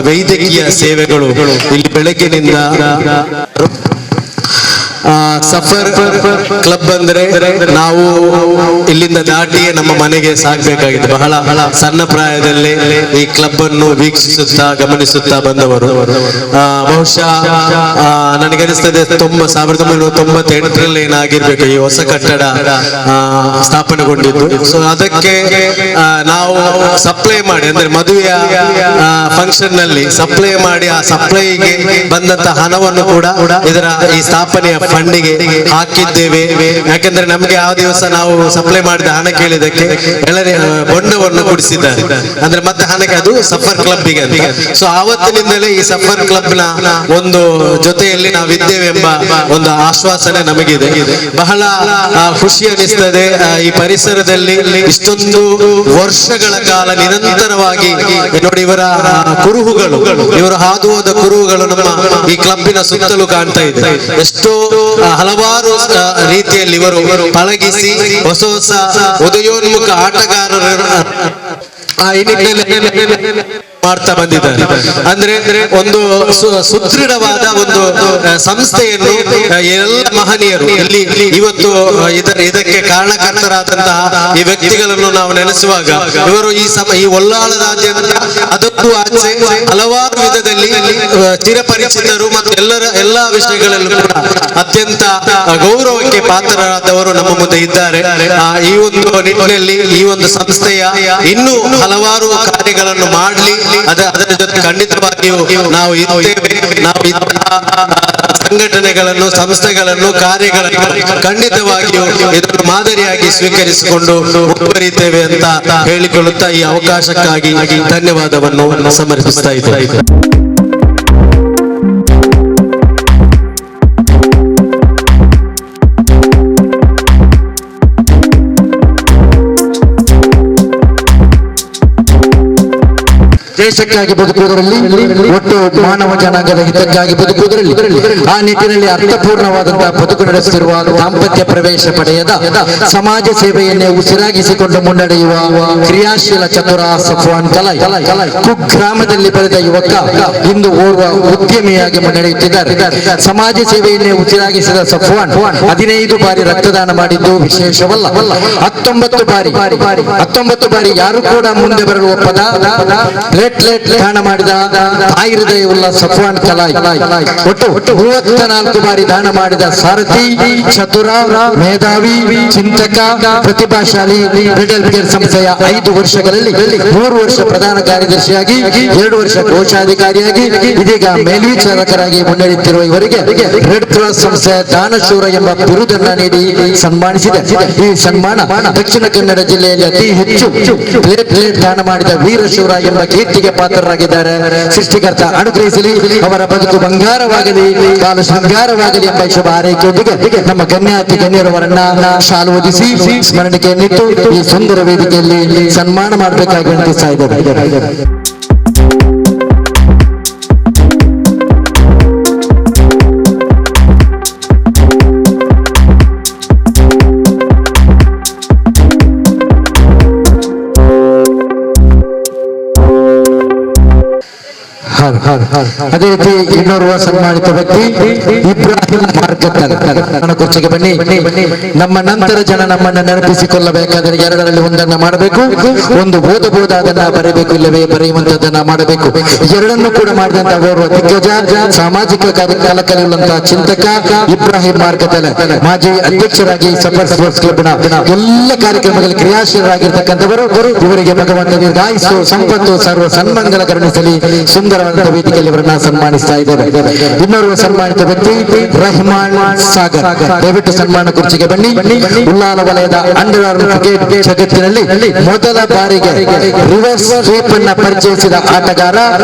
ವೈದ್ಯಕೀಯ ಸೇವೆಗಳು ಇಲ್ಲಿ ಬೆಳಗ್ಗಿನಿಂದ ಸಫರ್ ಕ್ಲಬ್ ಅಂದ್ರೆ ನಾವು ಇಲ್ಲಿಂದ ದಾಟಿಯೇ ನಮ್ಮ ಮನೆಗೆ ಸಾಗಬೇಕಾಗಿದೆ. ಬಹಳ ಸಣ್ಣ ಪ್ರಾಯದಲ್ಲಿ ಈ ಕ್ಲಬ್ ಅನ್ನು ವೀಕ್ಷಿಸುತ್ತಾ ಗಮನಿಸುತ್ತಾ ಬಂದವರು. ಬಹುಶಃ ನನಗನಿಸ್ತದೆ 1998ರಲ್ಲಿ ಏನಾಗಿರ್ಬೇಕು ಈ ಹೊಸ ಕಟ್ಟಡ ಸ್ಥಾಪನೆಗೊಂಡಿದ್ದು. ಸೊ ಅದಕ್ಕೆ ನಾವು ಸಪ್ಲೈ ಮಾಡಿ ಅಂದ್ರೆ ಮದುವೆಯ ಫಂಕ್ಷನ್ ನಲ್ಲಿ ಸಪ್ಲೈ ಮಾಡಿ ಆ ಸಪ್ಲೈಗೆ ಬಂದಂತ ಹಣವನ್ನು ಕೂಡ ಇದರ ಈ ಸ್ಥಾಪನೆಯ ಫಂಡಿಗೆ ಹಾಕಿದ್ದೇವೆ. ಯಾಕೆಂದ್ರೆ ನಮಗೆ ಆ ದಿವಸ ನಾವು ಸಪ್ಲೈ ಮಾಡಿದ ಹಣ ಕೇಳಿದಕ್ಕೆ ಬೊಂಡವನ್ನು ಕೊಡಿಸಿದ್ದಾರೆ. ಅಂದ್ರೆ ಮತ್ತೆ ಹಣಕ್ಕೆ ಅದು ಸಫರ್ ಕ್ಲಬ್ಗೆ ಅಂತ. ಸೊ ಆವತ್ತಿನಿಂದಲೇ ಈ ಸಫರ್ ಕ್ಲಬ್ ನ ಒಂದು ಜೊತೆಯಲ್ಲಿ ನಾವಿದ್ದೇವೆ ಎಂಬ ಒಂದು ಆಶ್ವಾಸನೆ ನಮಗಿದೆ. ಬಹಳ ಖುಷಿ ಅನಿಸ್ತದೆ. ಈ ಪರಿಸರದಲ್ಲಿ ಇಷ್ಟೊಂದು ವರ್ಷಗಳ ಕಾಲ ನಿರಂತರವಾಗಿ ನೋಡಿ ಇವರ ಕುರುಹುಗಳು, ಇವರು ಹಾದು ಹೋದ ಕುರುಹುಗಳು ನಮ್ಮ ಈ ಕ್ಲಬ್ಬಿನ ಸುತ್ತಲೂ ಕಾಣ್ತಾ ಇದೆ. ಎಷ್ಟೋ ಹಲವಾರು ರೀತಿಯಲ್ಲಿ ಇವರು ಪಳಗಿಸಿ ಹೊಸ ಹೊಸ ಉದಯೋನ್ಮುಖ ಆಟಗಾರರ ಮಾಡ್ತಾ ಬಂದಿದ್ದಾರೆ. ಅಂದ್ರೆ ಒಂದು ಸುದೃಢವಾದ ಒಂದು ಸಂಸ್ಥೆಯನ್ನು ಎಲ್ಲ ಮಹನೀಯರು ಇಲ್ಲಿ ಇವತ್ತು ಇದಕ್ಕೆ ಕಾರಣಕರ್ತರಾದಂತಹ ಈ ವ್ಯಕ್ತಿಗಳನ್ನು ನಾವು ನೆನೆಸುವಾಗ ಇವರು ಈ ಒಲ್ಲಾಳದಾದ್ಯಂತ ಅದಕ್ಕೂ ಆಚೆ ಹಲವಾರು ವಿಧದಲ್ಲಿ ಚಿರಪರಿಚಿತರು ಮತ್ತು ಎಲ್ಲಾ ವಿಷಯಗಳಲ್ಲೂ ಕೂಡ ಅತ್ಯಂತ ಗೌರವಕ್ಕೆ ಪಾತ್ರರಾದವರು ನಮ್ಮ ಮುಂದೆ ಇದ್ದಾರೆ. ಈ ಒಂದು ನಿಟ್ಟಿನಲ್ಲಿ ಈ ಒಂದು ಸಂಸ್ಥೆಯ ಇನ್ನೂ ಹಲವಾರು ಕಾರ್ಯಗಳನ್ನು ಮಾಡಲಿ, ಅದರ ಜೊತೆ ಖಂಡಿತವಾಗಿಯೂ ನಾವು ಸಂಘಟನೆಗಳನ್ನು, ಸಂಸ್ಥೆಗಳನ್ನು, ಕಾರ್ಯಗಳನ್ನು ಖಂಡಿತವಾಗಿಯೂ ಇದನ್ನು ಮಾದರಿಯಾಗಿ ಸ್ವೀಕರಿಸಿಕೊಂಡು ಮುಂದುವರಿತೇವೆ ಅಂತ ಹೇಳಿಕೊಳ್ಳುತ್ತಾ ಈ ಅವಕಾಶಕ್ಕಾಗಿ ಧನ್ಯವಾದವನ್ನು ಸಮರ್ಪಿಸ್ತಾ ಇದ್ದೇವೆ. ದೇಶಕ್ಕಾಗಿ ಬದುಕುವುದರಲ್ಲಿ, ಒಟ್ಟು ಮಾನವ ಜನಾಂಗದ ಹಿತಕ್ಕಾಗಿ ಬದುಕುವುದರಲ್ಲಿ, ಆ ನಿಟ್ಟಿನಲ್ಲಿ ಅರ್ಥಪೂರ್ಣವಾದಂತಹ ಬದುಕು ನಡೆಸುತ್ತಿರುವ ದಾಂಪತ್ಯ ಪ್ರವೇಶ ಪಡೆಯದ ಸಮಾಜ ಸೇವೆಯನ್ನೇ ಉಸಿರಾಗಿಸಿಕೊಂಡು ಮುನ್ನಡೆಯುವ ಕ್ರಿಯಾಶೀಲ ಚತುರ ಸಫ್ವಾನ್ ಕಲೈ ಕುಗ್ರಾಮದಲ್ಲಿ ಬೆಳೆದ ಯುವಕ ಇಂದು ಓರ್ವ ಉದ್ಯಮಿಯಾಗಿ ಮುನ್ನಡೆಯುತ್ತಿದ್ದಾರೆ. ಸಮಾಜ ಸೇವೆಯನ್ನೇ ಉಸಿರಾಗಿಸಿದ ಸಫ್ವಾನ್ 15 ಬಾರಿ ರಕ್ತದಾನ ಮಾಡಿದ್ದು ವಿಶೇಷವಲ್ಲ. 19 ಬಾರಿ ಯಾರು ಕೂಡ ಮುಂದೆ ಬರಲು ಒಪ್ಪದ ಪ್ಲೇಟ್ಲೆಟ್ ದಾನ ಮಾಡಿದ ತಾಯಿ ಹೃದಯವುಳ್ಳ ಸಫ್ವಾನ್ ಕಲಾಯ್. ಒಟ್ಟು 34 ಬಾರಿ ದಾನ ಮಾಡಿದ ಸಾರಥಿ, ಚತುರ, ಮೇಧಾವಿ, ಚಿಂತಕ, ಪ್ರತಿಭಾಶಾಲಿ. ರೆಡ್ ಹೆಲ್ತ್ ಸಂಸ್ಥೆಯ 5 ವರ್ಷಗಳಲ್ಲಿ 3 ವರ್ಷ ಪ್ರಧಾನ ಕಾರ್ಯದರ್ಶಿಯಾಗಿ, 2 ವರ್ಷ ಕೋಶಾಧಿಕಾರಿಯಾಗಿ, ಇದೀಗ ಮೇಲ್ವಿಚಾರಕರಾಗಿ ಮುನ್ನಡೆಯುತ್ತಿರುವ ಇವರಿಗೆ ರೆಡ್ ಕ್ರಾಸ್ ಸಂಸ್ಥೆಯ ದಾನಶೂರ ಎಂಬ ಬಿರುದನ್ನ ನೀಡಿ ಸನ್ಮಾನಿಸಿದೆ. ಈ ಸನ್ಮಾನ ದಕ್ಷಿಣ ಕನ್ನಡ ಜಿಲ್ಲೆಯಲ್ಲಿ ಅತಿ ಹೆಚ್ಚು ಪ್ಲೇಟ್ಲೆಟ್ ದಾನ ಮಾಡಿದ ವೀರಶೂರ ಎಂಬ ಕೀರ್ತಿಗೆ ಪಾತ್ರರಾಗಿದ್ದಾರೆ. ಸೃಷ್ಟಿಕರ್ತ ಅನುಗ್ರಹಿಸಲಿ, ಅವರ ಬದುಕು ಬಂಗಾರವಾಗಲಿ, ಕಾಲು ಶೃಂಗಾರವಾಗಲಿ ಎಂಬ ಶುಭ ಹಾರೈಕೆಯೊಂದಿಗೆ ನಮ್ಮ ಗಣ್ಯಾತಿ ಗಣ್ಯರವರನ್ನ ಶಾಲು ಹೊದಿಸಿ ಸ್ಮರಣಿಕೆಯನ್ನಿಟ್ಟು ಈ ಸುಂದರ ವೇದಿಕೆಯಲ್ಲಿ ಸನ್ಮಾನ ಮಾಡಬೇಕಾಗಿ ವಿನಂತಿಸ್ತಾ ಇದ್ದಾರೆ. ಅದೇ ರೀತಿ ಇನ್ನೋರ್ವ ಸನ್ಮಾನಿತ ವ್ಯಕ್ತಿ ಇಬ್ರಾಹಿಂ ಮಾರ್ಗತ್ತಲ್. ಕುರ್ಚಿಗೆ ಬನ್ನಿ. ನಮ್ಮ ನಂತರ ಜನ ನಮ್ಮನ್ನ ನೆನಪಿಸಿಕೊಳ್ಳಬೇಕಾದರೆ ಎರಡರಲ್ಲಿ ಒಂದನ್ನ ಮಾಡಬೇಕು. ಒಂದು ಓದಬಹುದಾದನ್ನ ಬರೆಯಬೇಕು, ಇಲ್ಲವೇ ಬರೆಯುವಂತದನ್ನ ಮಾಡಬೇಕು. ಎರಡನ್ನು ಕೂಡ ಮಾಡಿದಂತಹ ಓರ್ವ ದಿಗ್ಗಜ, ಸಾಮಾಜಿಕ ಕಲಕಲಿರುವಂತಹ ಚಿಂತಕ ಇಬ್ರಾಹಿಂ ಮಾರ್ಗತ್ತಲ್. ಮಾಜಿ ಅಧ್ಯಕ್ಷರಾಗಿ ಸಫರ್ ಸ್ಪೋರ್ಟ್ಸ್ ಕ್ಲಬ್ನ ಎಲ್ಲ ಕಾರ್ಯಕ್ರಮಗಳಲ್ಲಿ ಕ್ರಿಯಾಶೀಲರಾಗಿರ್ತಕ್ಕಂಥವರು. ಇವರಿಗೆ ಭಗವಂತ ದೀರ್ಘಾಯುಸ್ಸು, ಸಂಪತ್ತು, ಸರ್ವ ಸನ್ಮಂಗಲ ಕರುಣಿಸಲಿ. ಸುಂದರವಾದ ವೇದಿಕೆಯಲ್ಲಿ ಇವರನ್ನ ಸನ್ಮಾನಿಸ್ತಾ ಇದ್ದೇವೆ. ಇನ್ನೋರ್ವ ಸನ್ಮಾನಿತ ವ್ಯಕ್ತಿ ರಹಮಾನ್ ಸಾಗರ್. ದಯವಿಟ್ಟು ಸನ್ಮಾನ ಕುರ್ಚಿಗೆ ಬನ್ನಿ. ಉಲ್ಲಾಲ ವಲಯದ ಅಂಡರ್ ಆರ್ಮ್ ಕ್ರಿಕೆಟ್ ಜಗತ್ತಿನಲ್ಲಿ ಮೊದಲ ಬಾರಿಗೆ ರಿವರ್ಸ್ ಸ್ವೀಪ್ ಅನ್ನ ಪರಿಚಯಿಸಿದ ಆಟಗಾರ.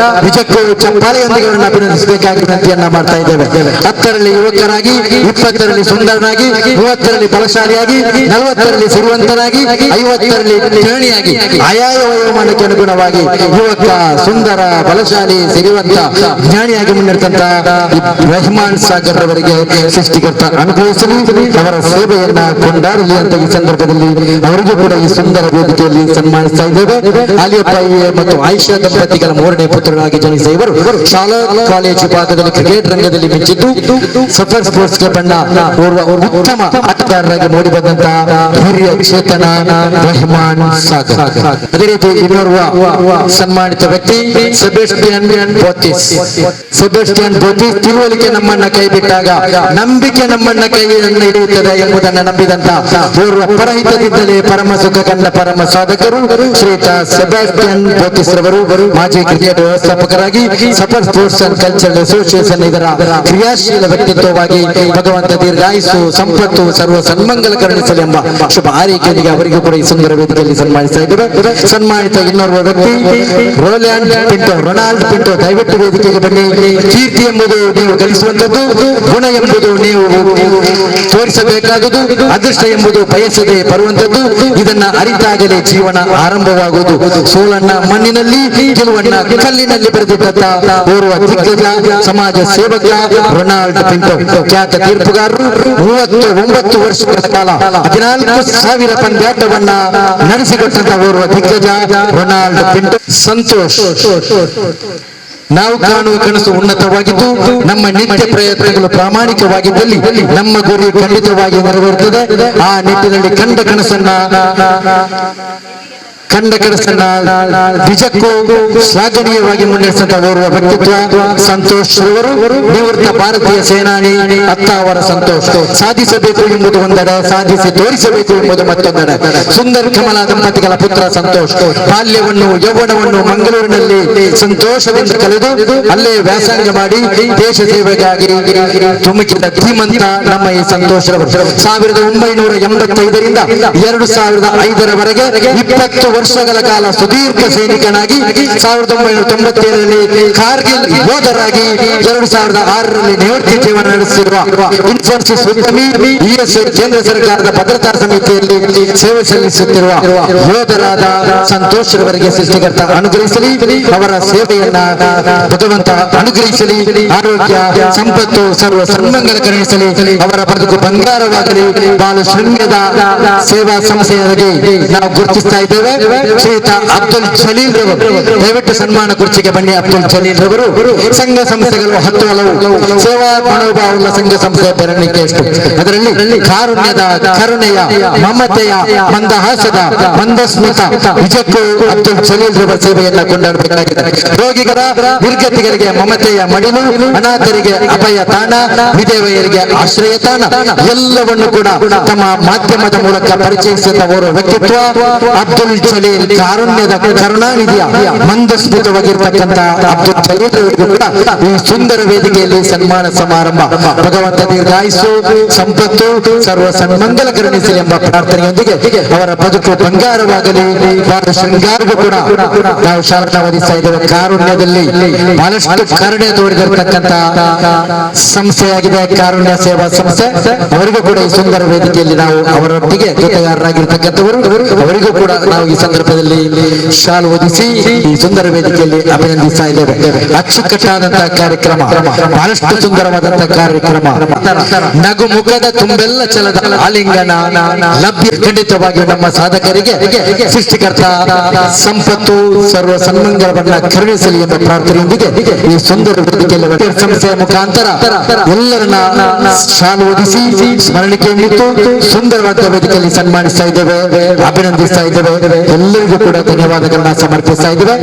ನಿಜಕ್ಕೂ ಚಪ್ಪಾಳೆಯೊಂದಿಗೆ ಅವರನ್ನು ಅಭಿನಂದಿಸಬೇಕಾಗಿ ವಿನಂತಿಯನ್ನ ಮಾಡ್ತಾ ಇದ್ದೇವೆ. 10ರಲ್ಲಿ ಯುವಕರಾಗಿ, 20ರಲ್ಲಿ ಸುಂದರನಾಗಿ, 30ರಲ್ಲಿ ಬಲಶಾಲಿಯಾಗಿ, 40ರಲ್ಲಿ ಸಿರುವಂತನಾಗಿ, 50ರಲ್ಲಿ ಠೇಣಿಯಾಗಿ ಆಯಾಯ ವಯೋಮಾನಕ್ಕೆ ಅನುಗುಣವಾಗಿ ಯುವಕ, ಸುಂದರ, ಬಲಶಾಲಿ, ತೆರೆಯುವಂತ ಜ್ಞಾನಿಯಾಗಿ ಮುನ್ನಡೆದಂತ ರೆಹಮಾನ್ ಸಾಗರ್ ಅವರಿಗೆ ಸೃಷ್ಟಿಕರ್ತ ಅನುಗ್ರಹಿಸಲಿ, ಅವರ ಸೇವೆಯನ್ನ ಕೊಂಡಾಡಲಿ ಅಂತ ಈ ಸಂದರ್ಭದಲ್ಲಿ ಅವರಿಗೂ ಕೂಡ ಈ ಸುಂದರ ವೇದಿಕೆಯಲ್ಲಿ ಸನ್ಮಾನಿಸ್ತಾ ಇದ್ದೇವೆ. ಆಲಿಯಪ್ಪ ಮತ್ತು ಆಯಿಷಾ ದಂಪತಿಗಳ 3ನೇ ಪುತ್ರರಾಗಿ ಜನಿಸಿದ ಇವರು ಶಾಲಾ ಕಾಲೇಜು ಭಾಗದಲ್ಲಿ ಕ್ರಿಕೆಟ್ ರಂಗದಲ್ಲಿ ಮಿಂಚಿದ್ದು ಸಫರ್ ಸ್ಪೋರ್ಟ್ಸ್ ಕ್ಲಬ್ ಅನ್ನ ಉತ್ತಮ ಆಟಗಾರರಾಗಿ ಮೂಡಿ ಬಂದಂತಹ ಹಿರಿಯ ಚೇತನ ರೆಹಮಾನ್ ಸಾಗರ್. ಅದೇ ರೀತಿ ಇನ್ನೋರ್ವ ಸನ್ಮಾನಿತ ವ್ಯಕ್ತಿ ಸೆಬಾಸ್ಟಿಯನ್ ಬೋತಿಸ್. ತಿಳುವಳಿಕೆ ನಮ್ಮನ್ನ ಕೈ ಬಿಟ್ಟಾಗ ನಂಬಿಕೆ ನಮ್ಮನ್ನ ಕೈಯನ್ನು ಹಿಡಿಯುತ್ತದೆ ಎಂಬುದನ್ನು ನಂಬಿದಂತ ಓರ್ವ ಪರಹಿತದಿಂದಲೇ ಪರಮ ಸುಖ ಕಂಡ ಪರಮ ಸಾಧಕರು ಶ್ರೀಯುತ ಸೆಬಾಸ್ಟಿಯನ್ ಬೋತಿಸ್ ರವರು ಮಾಜಿ ಕ್ರಿಕೆಟ್ ವ್ಯವಸ್ಥಾಪಕರಾಗಿ Safar sports and cultural association ಇದರ ಕ್ರಿಯಾಶೀಲ ವ್ಯಕ್ತಿತ್ವವಾಗಿ ಭಗವಂತ ದೀರ್ಘಾಯುಸ್ಸು ಸಂಪತ್ತು ಸರ್ವ ಸನ್ಮಂಗಲ ಕರುಣಿಸಲಿ ಎಂಬ ಶುಭ ಆರೈಕೆಯೊಂದಿಗೆ ಅವರಿಗೂ ಕೂಡ ಈ ಸುಂದರ ವೇದಿಕೆಯಲ್ಲಿ ಸನ್ಮಾನಿಸ್ತಾ ಇದ್ದೇವೆ. ಸನ್ಮಾನಿತ ಇನ್ನೋರ್ವ ವ್ಯಕ್ತಿ ರೊನಾಲ್ಡ್ ಪಿಂಟೋ. ದಯವಿಟ್ಟು ವೇದಿಕೆಗೆ ಬನ್ನಿ. ಕೀರ್ತಿ ಎಂಬುದು ನೀವು ಗಳಿಸುವಂತದ್ದು, ಗುಣ ಎಂಬುದು ನೀವು ತೋರಿಸಬೇಕಾದುದು, ಅದೃಷ್ಟ ಎಂಬುದು ಬಯಸದೆ ಬರುವಂತದ್ದು. ಇದನ್ನ ಅರಿತಾಗಲೇ ಜೀವನ ಆರಂಭವಾಗುವುದು. ಸೋಲನ್ನ ಮಣ್ಣಿನಲ್ಲಿ, ಗೆಲುವನ್ನ ಕಲ್ಲಿನಲ್ಲಿ ಬರೆದಿದ್ದಂತ ಓರ್ವ ದಿಗ್ಗಜ ಸಮಾಜ ಸೇವಕ ರೊನಾಲ್ಡ್ ಪಿಂಟೋ. ಖ್ಯಾತ ತೀರ್ಪುಗಾರರು 39 ವರ್ಷಗಳ ಕಾಲ 14,000 ಪಂದ್ಯಾಟವನ್ನ ನಡೆಸಿಕೊಟ್ಟಂತ ಓರ್ವ ದಿಗ್ಗಜ ರೊನಾಲ್ಡ್ ಪಿಂಟೋ. ಸಂತೋಷ್. ನಾವು ಕಾಣುವ ಕನಸು ಉನ್ನತವಾಗಿದ್ದು ನಮ್ಮ ನಿತ್ಯ ಪ್ರಯತ್ನಗಳು ಪ್ರಾಮಾಣಿಕವಾಗಿದ್ದಲ್ಲಿ ನಮ್ಮ ಗುರಿ ಖಂಡಿತವಾಗಿ ನೆರವೇರುತ್ತದೆ. ಆ ನಿಟ್ಟಿನಲ್ಲಿ ಕಂಡ ಕನಸನ್ನ ನಿಜಕ್ಕೂ ಶ್ಲಾಘನೀಯವಾಗಿ ಮುನ್ನಡೆಸಿದ ಓರ್ವ ವ್ಯಕ್ತಿತ್ವ ಸಂತೋಷ್ ರವರು. ನಿವೃತ್ತ ಭಾರತೀಯ ಸೇನಾನಿ ಅತ್ತಾವರ ಸಂತೋಷ್. ಸಾಧಿಸಬೇಕು ಎಂಬುದು ಒಂದೆಡೆ, ಸಾಧಿಸಿ ತೋರಿಸಬೇಕು ಎಂಬುದು ಮತ್ತೊಂದೆಡೆ. ಸುಂದರ್ ಕಮಲಾ ದಂಪತಿಗಳ ಪುತ್ರ ಸಂತೋಷ್ ಬಾಲ್ಯವನ್ನು ಯೌವನವನ್ನು ಮಂಗಳೂರಿನಲ್ಲಿ ಸಂತೋಷದಿಂದ ಕಳೆದು ಅಲ್ಲೇ ವ್ಯಾಸಂಗ ಮಾಡಿ ದೇಶ ಸೇವೆಗಾಗಿ ಧುಮುಕಿದ ಧೀಮಂತ ನಮ್ಮ ಈ ಸಂತೋಷ್ ರವರು 1985ರಿಂದ 2005ರವರೆಗೆ 20 ವರ್ಷಗಳ ಕಾಲ ಸುದೀರ್ಘ ಸೈನಿಕನಾಗಿ 1997ರಲ್ಲಿ ಕಾರ್ಗಿಲ್ ಯೋಧರಾಗಿ 2006ರಲ್ಲಿ ನಿವೃತ್ತಿ ಜೀವನ ನಡೆಸಿರುವ ಇನ್ಫೋಸಿಸ್ ಉದ್ಯಮಿ ಇಎಸ್ಐ ಕೇಂದ್ರ ಸರ್ಕಾರದ ಭದ್ರತಾ ಸಮಿತಿಯಲ್ಲಿ ಸೇವೆ ಸಲ್ಲಿಸುತ್ತಿರುವ ಯೋಧರಾದ ಸಂತೋಷ್ ರವರಿಗೆ ಸೃಷ್ಟಿಕರ್ತ ಅನುಗ್ರಹಿಸಲಿ, ಅವರ ಸೇವೆಯನ್ನ ಭಗವಂತ ಅನುಗ್ರಹಿಸಲಿ, ಆರೋಗ್ಯ ಸಂಪತ್ತು ಸರ್ವ ಸನ್ಮಂಗಲ ಕರುಣಿಸಲಿ, ಅವರ ಬದುಕು ಬಂಗಾರವಾಗಲಿ. ಬಾಲು ಶೃಂಗದ ಸೇವಾ ಸಂಸ್ಥೆಯಾಗಿ ನಾವು ಗುರುತಿಸ್ತಾ ಇದ್ದೇವೆ. ಶ್ರೀಯುತ ಅಬ್ದುಲ್ ಜಲೀಲ್ ರವರು. ದಯವಿಟ್ಟು ಸನ್ಮಾನ ಕುರ್ಚಿಗೆ ಬನ್ನಿ. ಅಬ್ದುಲ್ ಜಲೀಲ್ ರವರು ಸಂಘ ಸಂಸ್ಥೆಗಳು 10 ಹಲವು ಸೇವಾ ಮನೋಭಾವದ ಸಂಘ ಸಂಸ್ಥೆ ಬೆರಳಿಕೆ ಎಷ್ಟು. ಅದರಲ್ಲಿ ಕಾರುಣ್ಯದ, ಕರುಣೆಯ, ಮಮತೆಯ, ಮಂದಹಾಸದ, ಮಂದಸ್ಮಿತ ನಿಜಕ್ಕೂ ಅಬ್ದುಲ್ ಜಲೀಲ್ ರವರ ಸೇವೆಯನ್ನ ಕೊಂಡಾಡಬೇಕಾಗಿದೆ. ರೋಗಿಗಳ ನಿರ್ಗತಿಗಳಿಗೆ ಮಮತೆಯ ಮಡಿಲು, ಅನಾಥರಿಗೆ ಅಭಯ ತಾಣ, ವಿಧವೆಯರಿಗೆ ಆಶ್ರಯ ತಾಣ ಎಲ್ಲವನ್ನು ಕೂಡ ತಮ್ಮ ಮಾಧ್ಯಮದ ಮೂಲಕ ಪರಿಚಯಿಸಿದ ಓರ್ವ ವ್ಯಕ್ತಿತ್ವ ಅಬ್ದುಲ್ ಜಲೀಲ್. ಕಾರುಣ್ಯದ ಕರುಣಾನಿಧಿಯ ಮಂದಸ್ಮಿತವಾಗಿರ್ತಕ್ಕಂಥ ಅಬ್ದುಲ್ ಜಲೀಲ್ ಅವರಿಗೂ ಕೂಡ ಈ ಸುಂದರ ವೇದಿಕೆಯಲ್ಲಿ ಸನ್ಮಾನ ಸಮಾರಂಭ. ಭಗವಂತ ದೀರ್ಘಾಯುಸ್ಸು ಸಂಪತ್ತು ಸರ್ವ ಸನ್ಮಂಗಲ ಕರುಣಿಸಲಿ ಎಂಬ ಪ್ರಾರ್ಥನೆಯೊಂದಿಗೆ ಅವರ ಬದುಕು ಬಂಗಾರವಾಗಲಿ. ಬಾಲು ಶೃಂಗಾರಗೂ ಕೂಡ ನಾವು ಶಾಸನ ವಹಿಸ್ತಾ ಇದ್ದೇವೆ. ಕಾರುಣ್ಯದಲ್ಲಿ ಬಹಳಷ್ಟು ಕರುಣೆ ತೋರಿದಿರತಕ್ಕಂಥ ಸಂಸ್ಥೆಯಾಗಿದೆ ಕಾರುಣ್ಯ ಸೇವಾ ಸಂಸ್ಥೆ. ಅವರಿಗೂ ಕೂಡ ಈ ಸುಂದರ ವೇದಿಕೆಯಲ್ಲಿ ನಾವು ಅವರೊಟ್ಟಿಗೆ ಜೊತೆಗಾರರಾಗಿರ್ತಕ್ಕಂಥವರು, ಅವರಿಗೂ ಕೂಡ ನಾವು ಈ ಸಂದರ್ಭದಲ್ಲಿ ಶಾಲು ಹೊದಿಸಿ ಈ ಸುಂದರ ವೇದಿಕೆಯಲ್ಲಿ ಅಭಿನಂದಿಸ್ತಾ ಇದ್ದೇವೆ. ಅಚ್ಚುಕಟ್ಟಾದಂತಹ ಕಾರ್ಯಕ್ರಮ, ಬಹಳಷ್ಟು ಸುಂದರವಾದಂತಹ ಕಾರ್ಯಕ್ರಮ. ನಗು ಮುಖದ ತುಂಬೆಲ್ಲ ಛಲದ ಆಲಿಂಗನ ಲಭ್ಯ. ಖಂಡಿತವಾಗಿ ನಮ್ಮ ಸಾಧಕರಿಗೆ ಸೃಷ್ಟಿಕರ್ತ ಸಂಪತ್ತು ಸರ್ವ ಸನ್ಮಂಗಲವನ್ನ ಕರುಣಿಸಲಿ ಎಂಬ ಪ್ರಾರ್ಥನೆಯೊಂದಿಗೆ ಈ ಸುಂದರ ವೇದಿಕೆಯಲ್ಲಿ ಸಂಸ್ಥೆಯ ಮುಖಾಂತರ ಎಲ್ಲರನ್ನ ಶಾಲು ಹೊದಿಸಿ ಸ್ಮರಣಿಕೆಯನ್ನಿಟ್ಟು ಸುಂದರವಾದ ವೇದಿಕೆಯಲ್ಲಿ ಸನ್ಮಾನಿಸ್ತಾ ಇದ್ದೇವೆ, ಅಭಿನಂದಿಸ್ತಾ ಇದ್ದೇವೆ. ಎಲ್ಲರಿಗೂ ಕೂಡ ಧನ್ಯವಾದಗಳನ್ನ ಸಮರ್ಪಿಸ್ತಾ ಇದ್ದೇವೆ.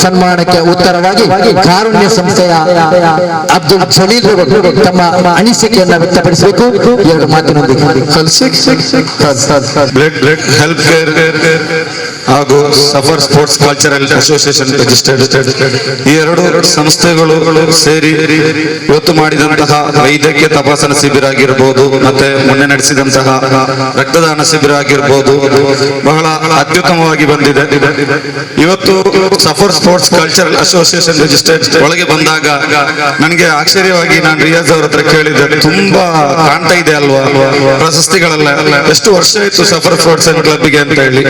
ಸನ್ಮಾನಕ್ಕೆ ಉತ್ತರವಾಗಿ ಕಾರುಣ್ಯ ಸಂಸ್ಥೆಯ ಅಬ್ದುಲ್ ಜಲೀಲ್ ಅವರು ತಮ್ಮ ಅನಿಸಿಕೆಯನ್ನ ವ್ಯಕ್ತಪಡಿಸಬೇಕು. 2 ಮಾತಿನೊಂದಿಗೆ ಬ್ಲಡ್ ಹೆಲ್ಪ್ ಕೇರ್ ಹಾಗೂ suffer sports cultural association registered ಈ 2 ಸಂಸ್ಥೆಗಳು ಸೇರಿ ಇವತ್ತು ಮಾಡಿದಂತಹ ವೈದ್ಯಕೀಯ ತಪಾಸಣಾ ಶಿಬಿರ ಆಗಿರ್ಬೋದು, ಮತ್ತೆ ಮೊನ್ನೆ ನಡೆಸಿದಂತಹ ರಕ್ತದಾನ ಶಿಬಿರ ಆಗಿರ್ಬೋದು, ಬಹಳ ಅತ್ಯುತ್ತಮವಾಗಿ ಬಂದಿದೆ. ಇವತ್ತು suffer sports cultural association registered ಒಳಗೆ ಬಂದಾಗ ನನಗೆ ಆಶ್ಚರ್ಯವಾಗಿ ನಾನು ರಿಯಾಜ್ ಅವ್ರ ಹತ್ರ ಕೇಳಿದ್ದೆ, ತುಂಬಾ ಕಾಣ್ತಾ ಇದೆ ಅಲ್ವಾ ಪ್ರಶಸ್ತಿಗಳೆಲ್ಲ, ಎಷ್ಟು ವರ್ಷ ಆಯ್ತು ಸಫರ್ ಸ್ಪೋರ್ಟ್ಸ್ ಕ್ಲಬ್ಗೆ ಅಂತ ಹೇಳಿ.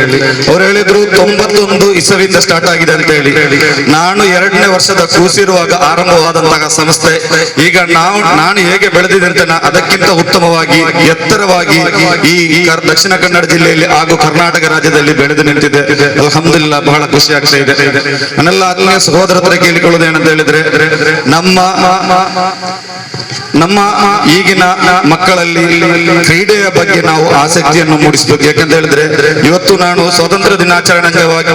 ಅವ್ರು ಹೇಳಿದ್ರು ಹೇಳಿದ್ರು 91 ಇಸವಿಯಿಂದ ಸ್ಟಾರ್ಟ್ ಆಗಿದೆ ಅಂತ ಹೇಳಿ. ನಾನು 2ನೇ ವರ್ಷದ ಕೂಸಿರುವಾಗ ಆರಂಭವಾದಂತಹ ಸಂಸ್ಥೆ ಈಗ ನಾನು ಹೇಗೆ ಬೆಳೆದಿದೆ ಅಂತ ಅದಕ್ಕಿಂತ ಉತ್ತಮವಾಗಿ ಎತ್ತರವಾಗಿ ಈ ದಕ್ಷಿಣ ಕನ್ನಡ ಜಿಲ್ಲೆಯಲ್ಲಿ ಹಾಗೂ ಕರ್ನಾಟಕ ರಾಜ್ಯದಲ್ಲಿ ಬೆಳೆದು ನಿಂತಿದೆ. ಅಲ್ಹಮ್ದುಲಿಲ್ಲಾಹ್, ಬಹಳ ಖುಷಿ ಆಗ್ತಾ ಇದೆ. ನನ್ನೆಲ್ಲ ಆತ್ಮೀಯ ಸಹೋದರ ಹತ್ರ ಕೇಳಿಕೊಳ್ಳೋದು ಏನಂತ ಹೇಳಿದ್ರೆ, ನಮ್ಮ ಈಗಿನ ಮಕ್ಕಳಲ್ಲಿ ಕ್ರೀಡೆಯ ಬಗ್ಗೆ ನಾವು ಆಸಕ್ತಿಯನ್ನು ಮೂಡಿಸಬೇಕು. ಯಾಕಂತ ಹೇಳಿದ್ರೆ ಇವತ್ತು ನಾನು ಸ್ವಾತಂತ್ರ್ಯ ದಿನಾಚರಣೆ ಅಂಗವಾಗಿ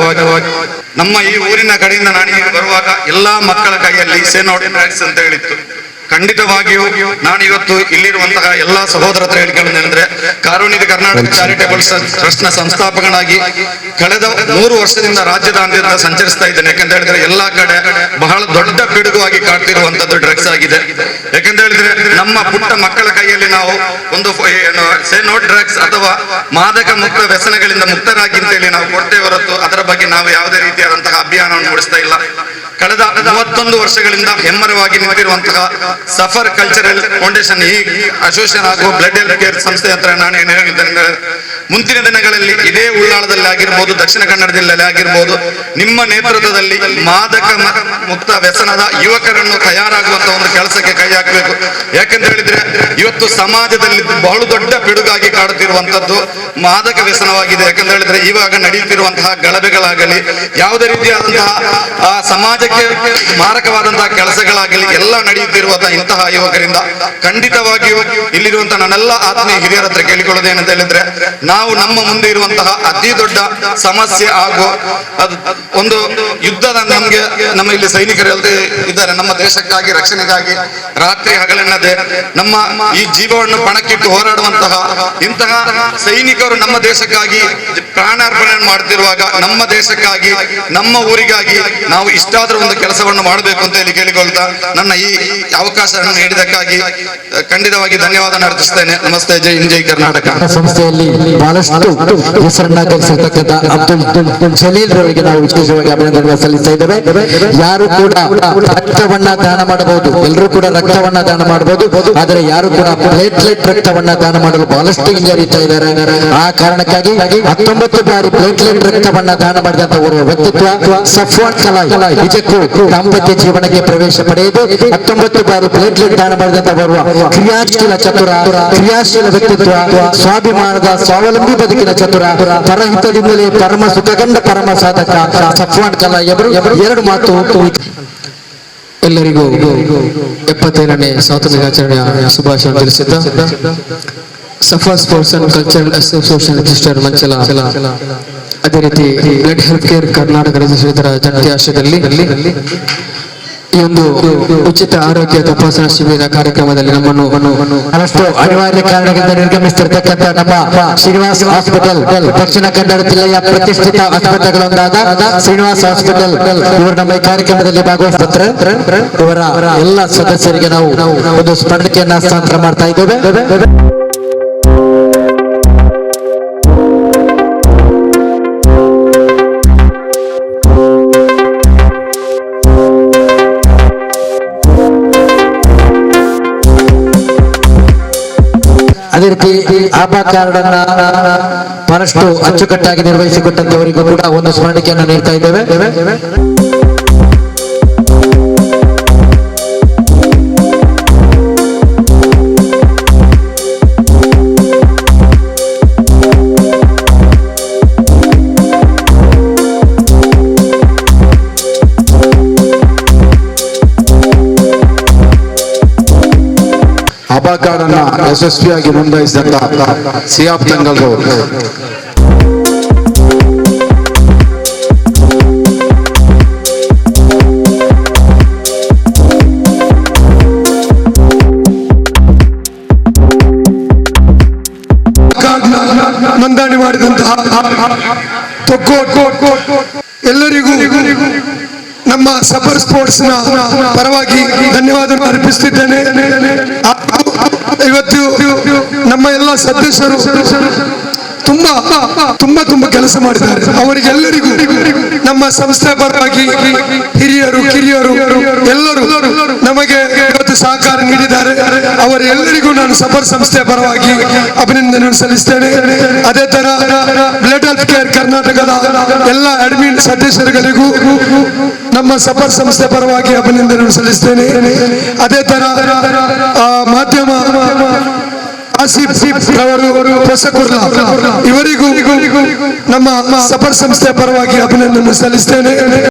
ನಮ್ಮ ಈ ಊರಿನ ಕಡೆಯಿಂದ ನಾನು ಈಗ ಬರುವಾಗ ಎಲ್ಲಾ ಮಕ್ಕಳ ಕೈಯಲ್ಲಿ ಸೇನೋಡಿ ಅಂತ ಹೇಳಿತ್ತು. ಖಂಡಿತವಾಗಿಯೂ ನಾನು ಇವತ್ತು ಇಲ್ಲಿರುವಂತಹ ಎಲ್ಲಾ ಸಹೋದರ ಹತ್ರ ಹೇಳಿಕೊಳ್ಳೋದಂದ್ರೆ, ಕಾರುಣ್ಯದ ಕರ್ನಾಟಕ ಚಾರಿಟೇಬಲ್ ಟ್ರಸ್ಟ್ ನ ಸಂಸ್ಥಾಪಕನಾಗಿ ಕಳೆದ 3 ವರ್ಷದಿಂದ ರಾಜ್ಯದಾದ್ಯಂತ ಸಂಚರಿಸ್ತಾ ಇದ್ದೇನೆ. ಯಾಕಂತ ಹೇಳಿದ್ರೆ ಎಲ್ಲಾ ಕಡೆ ಬಹಳ ದೊಡ್ಡ ಪಿಡುಗಾಗಿ ಕಾಡ್ತಿರುವಂತದ್ದು ಡ್ರಗ್ಸ್ ಆಗಿದೆ. ಯಾಕಂತ ಹೇಳಿದ್ರೆ ನಮ್ಮ ಪುಟ್ಟ ಮಕ್ಕಳ ಕೈಯಲ್ಲಿ ನಾವು ಒಂದು ಸೇ ನೋ ಡ್ರಗ್ಸ್ ಅಥವಾ ಮಾದಕ ಮುಕ್ತ ವ್ಯಸನಗಳಿಂದ ಮುಕ್ತರಾಗಿ ಅಂತೇಳಿ ನಾವು ಕೊಡ್ತೇವೆ ಹೊರತು ಅದರ ಬಗ್ಗೆ ನಾವು ಯಾವುದೇ ರೀತಿಯಾದಂತಹ ಅಭಿಯಾನವನ್ನು ನಡೆಸ್ತಾ ಇಲ್ಲ. ಕಳೆದ 31 ವರ್ಷಗಳಿಂದ ಹೆಮ್ಮರವಾಗಿ ನಿಂತಿರುವಂತಹ ಸಫರ್ ಕಲ್ಚರಲ್ ಫೌಂಡೇಶನ್ ಈ ಅಸೋಸಿಯೇಷನ್ ಹಾಗೂ ಬ್ಲಡ್ ಹೆಲ್ತ್ ಕೇರ್ ಸಂಸ್ಥೆ ಹತ್ರ ನಾನು ಏನು ಹೇಳಿದ್ದೇನೆ, ಮುಂದಿನ ದಿನಗಳಲ್ಲಿ ಇದೇ ಉಳ್ಳಾಳದಲ್ಲಿ ಆಗಿರ್ಬೋದು, ದಕ್ಷಿಣ ಕನ್ನಡ ಜಿಲ್ಲೆಯಲ್ಲಿ ಆಗಿರ್ಬೋದು, ನಿಮ್ಮ ನೇತೃತ್ವದಲ್ಲಿ ಮಾದಕ ಮುಕ್ತ ವ್ಯಸನದ ಯುವಕರನ್ನು ತಯಾರಾಗುವಂತ ಒಂದು ಕೆಲಸಕ್ಕೆ ಕೈ ಹಾಕಬೇಕು. ಯಾಕಂತ ಹೇಳಿದ್ರೆ ಇವತ್ತು ಸಮಾಜದಲ್ಲಿ ಬಹಳ ದೊಡ್ಡ ಪಿಡುಗಾಗಿ ಕಾಡುತ್ತಿರುವಂತದ್ದು ಮಾದಕ ವ್ಯಸನವಾಗಿದೆ. ಯಾಕಂತ ಹೇಳಿದ್ರೆ ಇವಾಗ ನಡೆಯುತ್ತಿರುವಂತಹ ಗಲಭೆಗಳಾಗಲಿ, ಯಾವುದೇ ರೀತಿಯಾದಂತಹ ಸಮಾಜಕ್ಕೆ ಮಾರಕವಾದಂತಹ ಕೆಲಸಗಳಾಗಲಿ ಎಲ್ಲ ನಡೆಯುತ್ತಿರುವಂತಹ ಇಂತಹ ಯುವಕರಿಂದ ಖಂಡಿತವಾಗಿಯೂ ಇಲ್ಲಿರುವಂತಹ ನನ್ನೆಲ್ಲ ಆತ್ಮೀಯ ಹಿರಿಯರ ಹತ್ರ ಕೇಳಿಕೊಳ್ಳೋದೇನಂತ ಹೇಳಿದ್ರೆ, ನಾವು ನಮ್ಮ ಮುಂದೆ ಇರುವಂತಹ ಅತಿ ದೊಡ್ಡ ಸಮಸ್ಯೆ ಹಾಗೂ ಅದು ಒಂದು ಯುದ್ಧದ ನಮ್ಮ ಇಲ್ಲಿ ಸೈನಿಕರು ಇದ್ದಾರೆ. ನಮ್ಮ ದೇಶಕ್ಕಾಗಿ ರಕ್ಷಣೆಗಾಗಿ ರಾತ್ರಿ ಹಗಲೆನ್ನದೆ ನಮ್ಮ ಈ ಜೀವವನ್ನು ಪಣಕ್ಕಿಟ್ಟು ಹೋರಾಡುವಂತಹ ಇಂತಹ ಸೈನಿಕರು ನಮ್ಮ ದೇಶಕ್ಕಾಗಿ ಪ್ರಾಣಾರ್ಪಣೆ ಮಾಡ್ತಿರುವಾಗ ನಮ್ಮ ದೇಶಕ್ಕಾಗಿ ನಮ್ಮ ಊರಿಗಾಗಿ ನಾವು ಇಷ್ಟಾದ್ರೂ ಒಂದು ಕೆಲಸವನ್ನು ಮಾಡಬೇಕು ಅಂತ ಹೇಳಿ ಕೇಳಿಕೊಳ್ತಾ ನನ್ನ ಈ ಅವಕಾಶವನ್ನು ನೀಡಿದಕ್ಕಾಗಿ ಖಂಡಿತವಾಗಿ ಧನ್ಯವಾದ ಅರ್ಪಿಸ್ತೇನೆ. ನಮಸ್ತೆ, ಜೈ ಹಿಂದ್, ಜೈ ಕರ್ನಾಟಕ. ಸಂಸ್ಥೆಯಲ್ಲಿ ಬಹಳಷ್ಟು ಹೆಸರನ್ನ ಗಳಿಸಿರ್ತಕ್ಕಂಥ ಅಬ್ದುಲ್ ಜಲೀಲ್ ರವರಿಗೆ ನಾವು ವಿಶೇಷವಾಗಿ ಅಭಿನಂದನೆ ಸಲ್ಲಿಸ್ತಾ ಇದ್ದೇವೆ. ಯಾರು ಕೂಡ ರಕ್ತವನ್ನ ದಾನ ಮಾಡಬಹುದು, ಎಲ್ಲರೂ ಕೂಡ ರಕ್ತವನ್ನ ದಾನ ಮಾಡಬಹುದು, ಆದರೆ ಯಾರು ಕೂಡ ಪ್ಲೇಟ್ಲೆಟ್ ರಕ್ತವನ್ನ ದಾನ ಮಾಡಲು ಬಹಳಷ್ಟು ಹಿಂಜರಿತಾ ಇದ್ದಾರೆ. ಆ ಕಾರಣಕ್ಕಾಗಿ 19 ಬಾರಿ ಪ್ಲೇಟ್ಲೆಟ್ ರಕ್ತವನ್ನ ದಾನ ಮಾಡಿದಂತ ಓರ್ವ ವ್ಯಕ್ತಿತ್ವ ಸಫ್ವಾನ್ ಕಲಾಯಿ ನಿಜಕ್ಕೂ ದಾಂಪತ್ಯ ಜೀವನಕ್ಕೆ ಪ್ರವೇಶ ಪಡೆಯದು 19 ಬಾರಿ ಪ್ಲೇಟ್ಲೆಟ್ ದಾನ ಮಾಡಿದಂತ ಓರ್ವ ಕ್ರಿಯಾಶೀಲ ಚತುರ, ಕ್ರಿಯಾಶೀಲ ವ್ಯಕ್ತಿತ್ವ, ಸ್ವಾಭಿಮಾನದ ಸ್ವಾವಲಂಬಿ ಬದುಕಿನ ಚತುರ, ಪರಹಿತದಿಂದಲೇ ಪರಮ ಸುಖಗಂಡ ಪರಮ ಸಾಧಕ ಸಫ್ವಾನ್ ಕಲಾಯಿ ಅವರು 2 ಮಾತು. ಎಲ್ಲರಿಗೂ 75ನೇ ಸ್ವಾತಂತ್ರ್ಯ ದಿನಾಚರಣೆಯ ಶುಭಾಶಯ ತಿಳಿಸುತ್ತಾ, Safar sports and cultural association register Manchala, ಅದೇ ರೀತಿ blood health care Karnataka register ಜಂಟಿ ಆಶ್ರಯದಲ್ಲಿ ಈ ಒಂದು ಉಚಿತ ಆರೋಗ್ಯ ತಪಾಸಣಾ ಶಿಬಿರ ಕಾರ್ಯಕ್ರಮದಲ್ಲಿ ನಮ್ಮನ್ನು ಬಹಳಷ್ಟು ಅನಿವಾರ್ಯ ಕಾರಣಗಳಿಂದ ನಿರ್ಗಮಿಸುತ್ತಿರ್ತಕ್ಕಂಥ ನಮ್ಮ ಶ್ರೀನಿವಾಸ್ ಹಾಸ್ಪಿಟಲ್, ದಕ್ಷಿಣ ಕನ್ನಡ ಜಿಲ್ಲೆಯ ಪ್ರತಿಷ್ಠಿತ ಆಸ್ಪತ್ರೆಗಳೊಂದಾದ ಶ್ರೀನಿವಾಸ್ ಹಾಸ್ಪಿಟಲ್ ಇವರು ನಮ್ಮ ಈ ಕಾರ್ಯಕ್ರಮದಲ್ಲಿ ಭಾಗವಹಿಸುತ್ತಾರೆ. ಇವರ ಎಲ್ಲ ಸದಸ್ಯರಿಗೆ ನಾವು ಒಂದು ಸ್ಮರಣಿಕೆಯನ್ನ ಹಸ್ತಾಂತರ ಮಾಡ್ತಾ ಇದ್ದೇವೆ. ಅದೇ ರೀತಿ ಆಭಾ ಕಾರ್ಡ್ ಅನ್ನ ಬಹಳಷ್ಟು ಅಚ್ಚುಕಟ್ಟಾಗಿ ನಿರ್ವಹಿಸಿಕೊಟ್ಟಂತವರಿಗೂ ಕೂಡ ಒಂದು ಸ್ಮರಣಿಕೆಯನ್ನು ನೀಡ್ತಾ ಇದ್ದೇವೆ. ಆಭಾ ಕಾರ್ಡ್ ಅನ್ನ ಯಶಸ್ವಿಯಾಗಿ ನೋಂದಾಯಿಸಿದಂತ ಸಿಯಾಬ್ ತಂಗಲ್ರವರು, ನೋಂದಣಿ ಮಾಡಿದಂತಹ ಎಲ್ಲರಿಗೂ ನಮ್ಮ ಸಫರ್ ಸ್ಪೋರ್ಟ್ಸ್ ನ ಪರವಾಗಿ ಧನ್ಯವಾದ ಅರ್ಪಿಸುತ್ತಿದ್ದೇನೆ. ಇವತ್ತು ನಮ್ಮ ಎಲ್ಲ ಸದಸ್ಯರು ತುಂಬಾ ಕೆಲಸ ಮಾಡಿದ್ದಾರೆ. ಅವರಿಗೆಲ್ಲರಿಗೂ ನಮ್ಮ ಸಂಸ್ಥೆ ಪರವಾಗಿ ಹಿರಿಯರು ಕಿರಿಯರು ಎಲ್ಲರೂ ನಮಗೆ ಇವತ್ತು ಸಹಕಾರ ನೀಡಿದ್ದಾರೆ. ಅವರೆಲ್ಲರಿಗೂ ನಾನು ಸಫರ್ ಸಂಸ್ಥೆಯ ಪರವಾಗಿ ಅಭಿನಂದನೆ ಸಲ್ಲಿಸ್ತೇನೆ. ಅದೇ ತರ ಬ್ಲಡ್ ಹೆಲ್ತ್ ಕೇರ್ ಕರ್ನಾಟಕದ ಎಲ್ಲ ಅಡ್ಮಿನ್ ಸದಸ್ಯರುಗಳಿಗೂ ನಮ್ಮ ಸಫರ್ ಸಂಸ್ಥೆ ಪರವಾಗಿ ಅಭಿನಂದನೆ ಸಲ್ಲಿಸ್ತೇನೆ. ಅದೇ ತರ ಮಾಧ್ಯಮ ಆಸಿಫ್ ರವರು ಹೊಸಕುರ್ಲಾ ಇವರಿಗೂ ನಮ್ಮ ಸಫರ್ ಸಂಸ್ಥೆಯ ಪರವಾಗಿ ಅಭಿನಂದನೆ ಸಲ್ಲಿಸ್ತೇನೆ.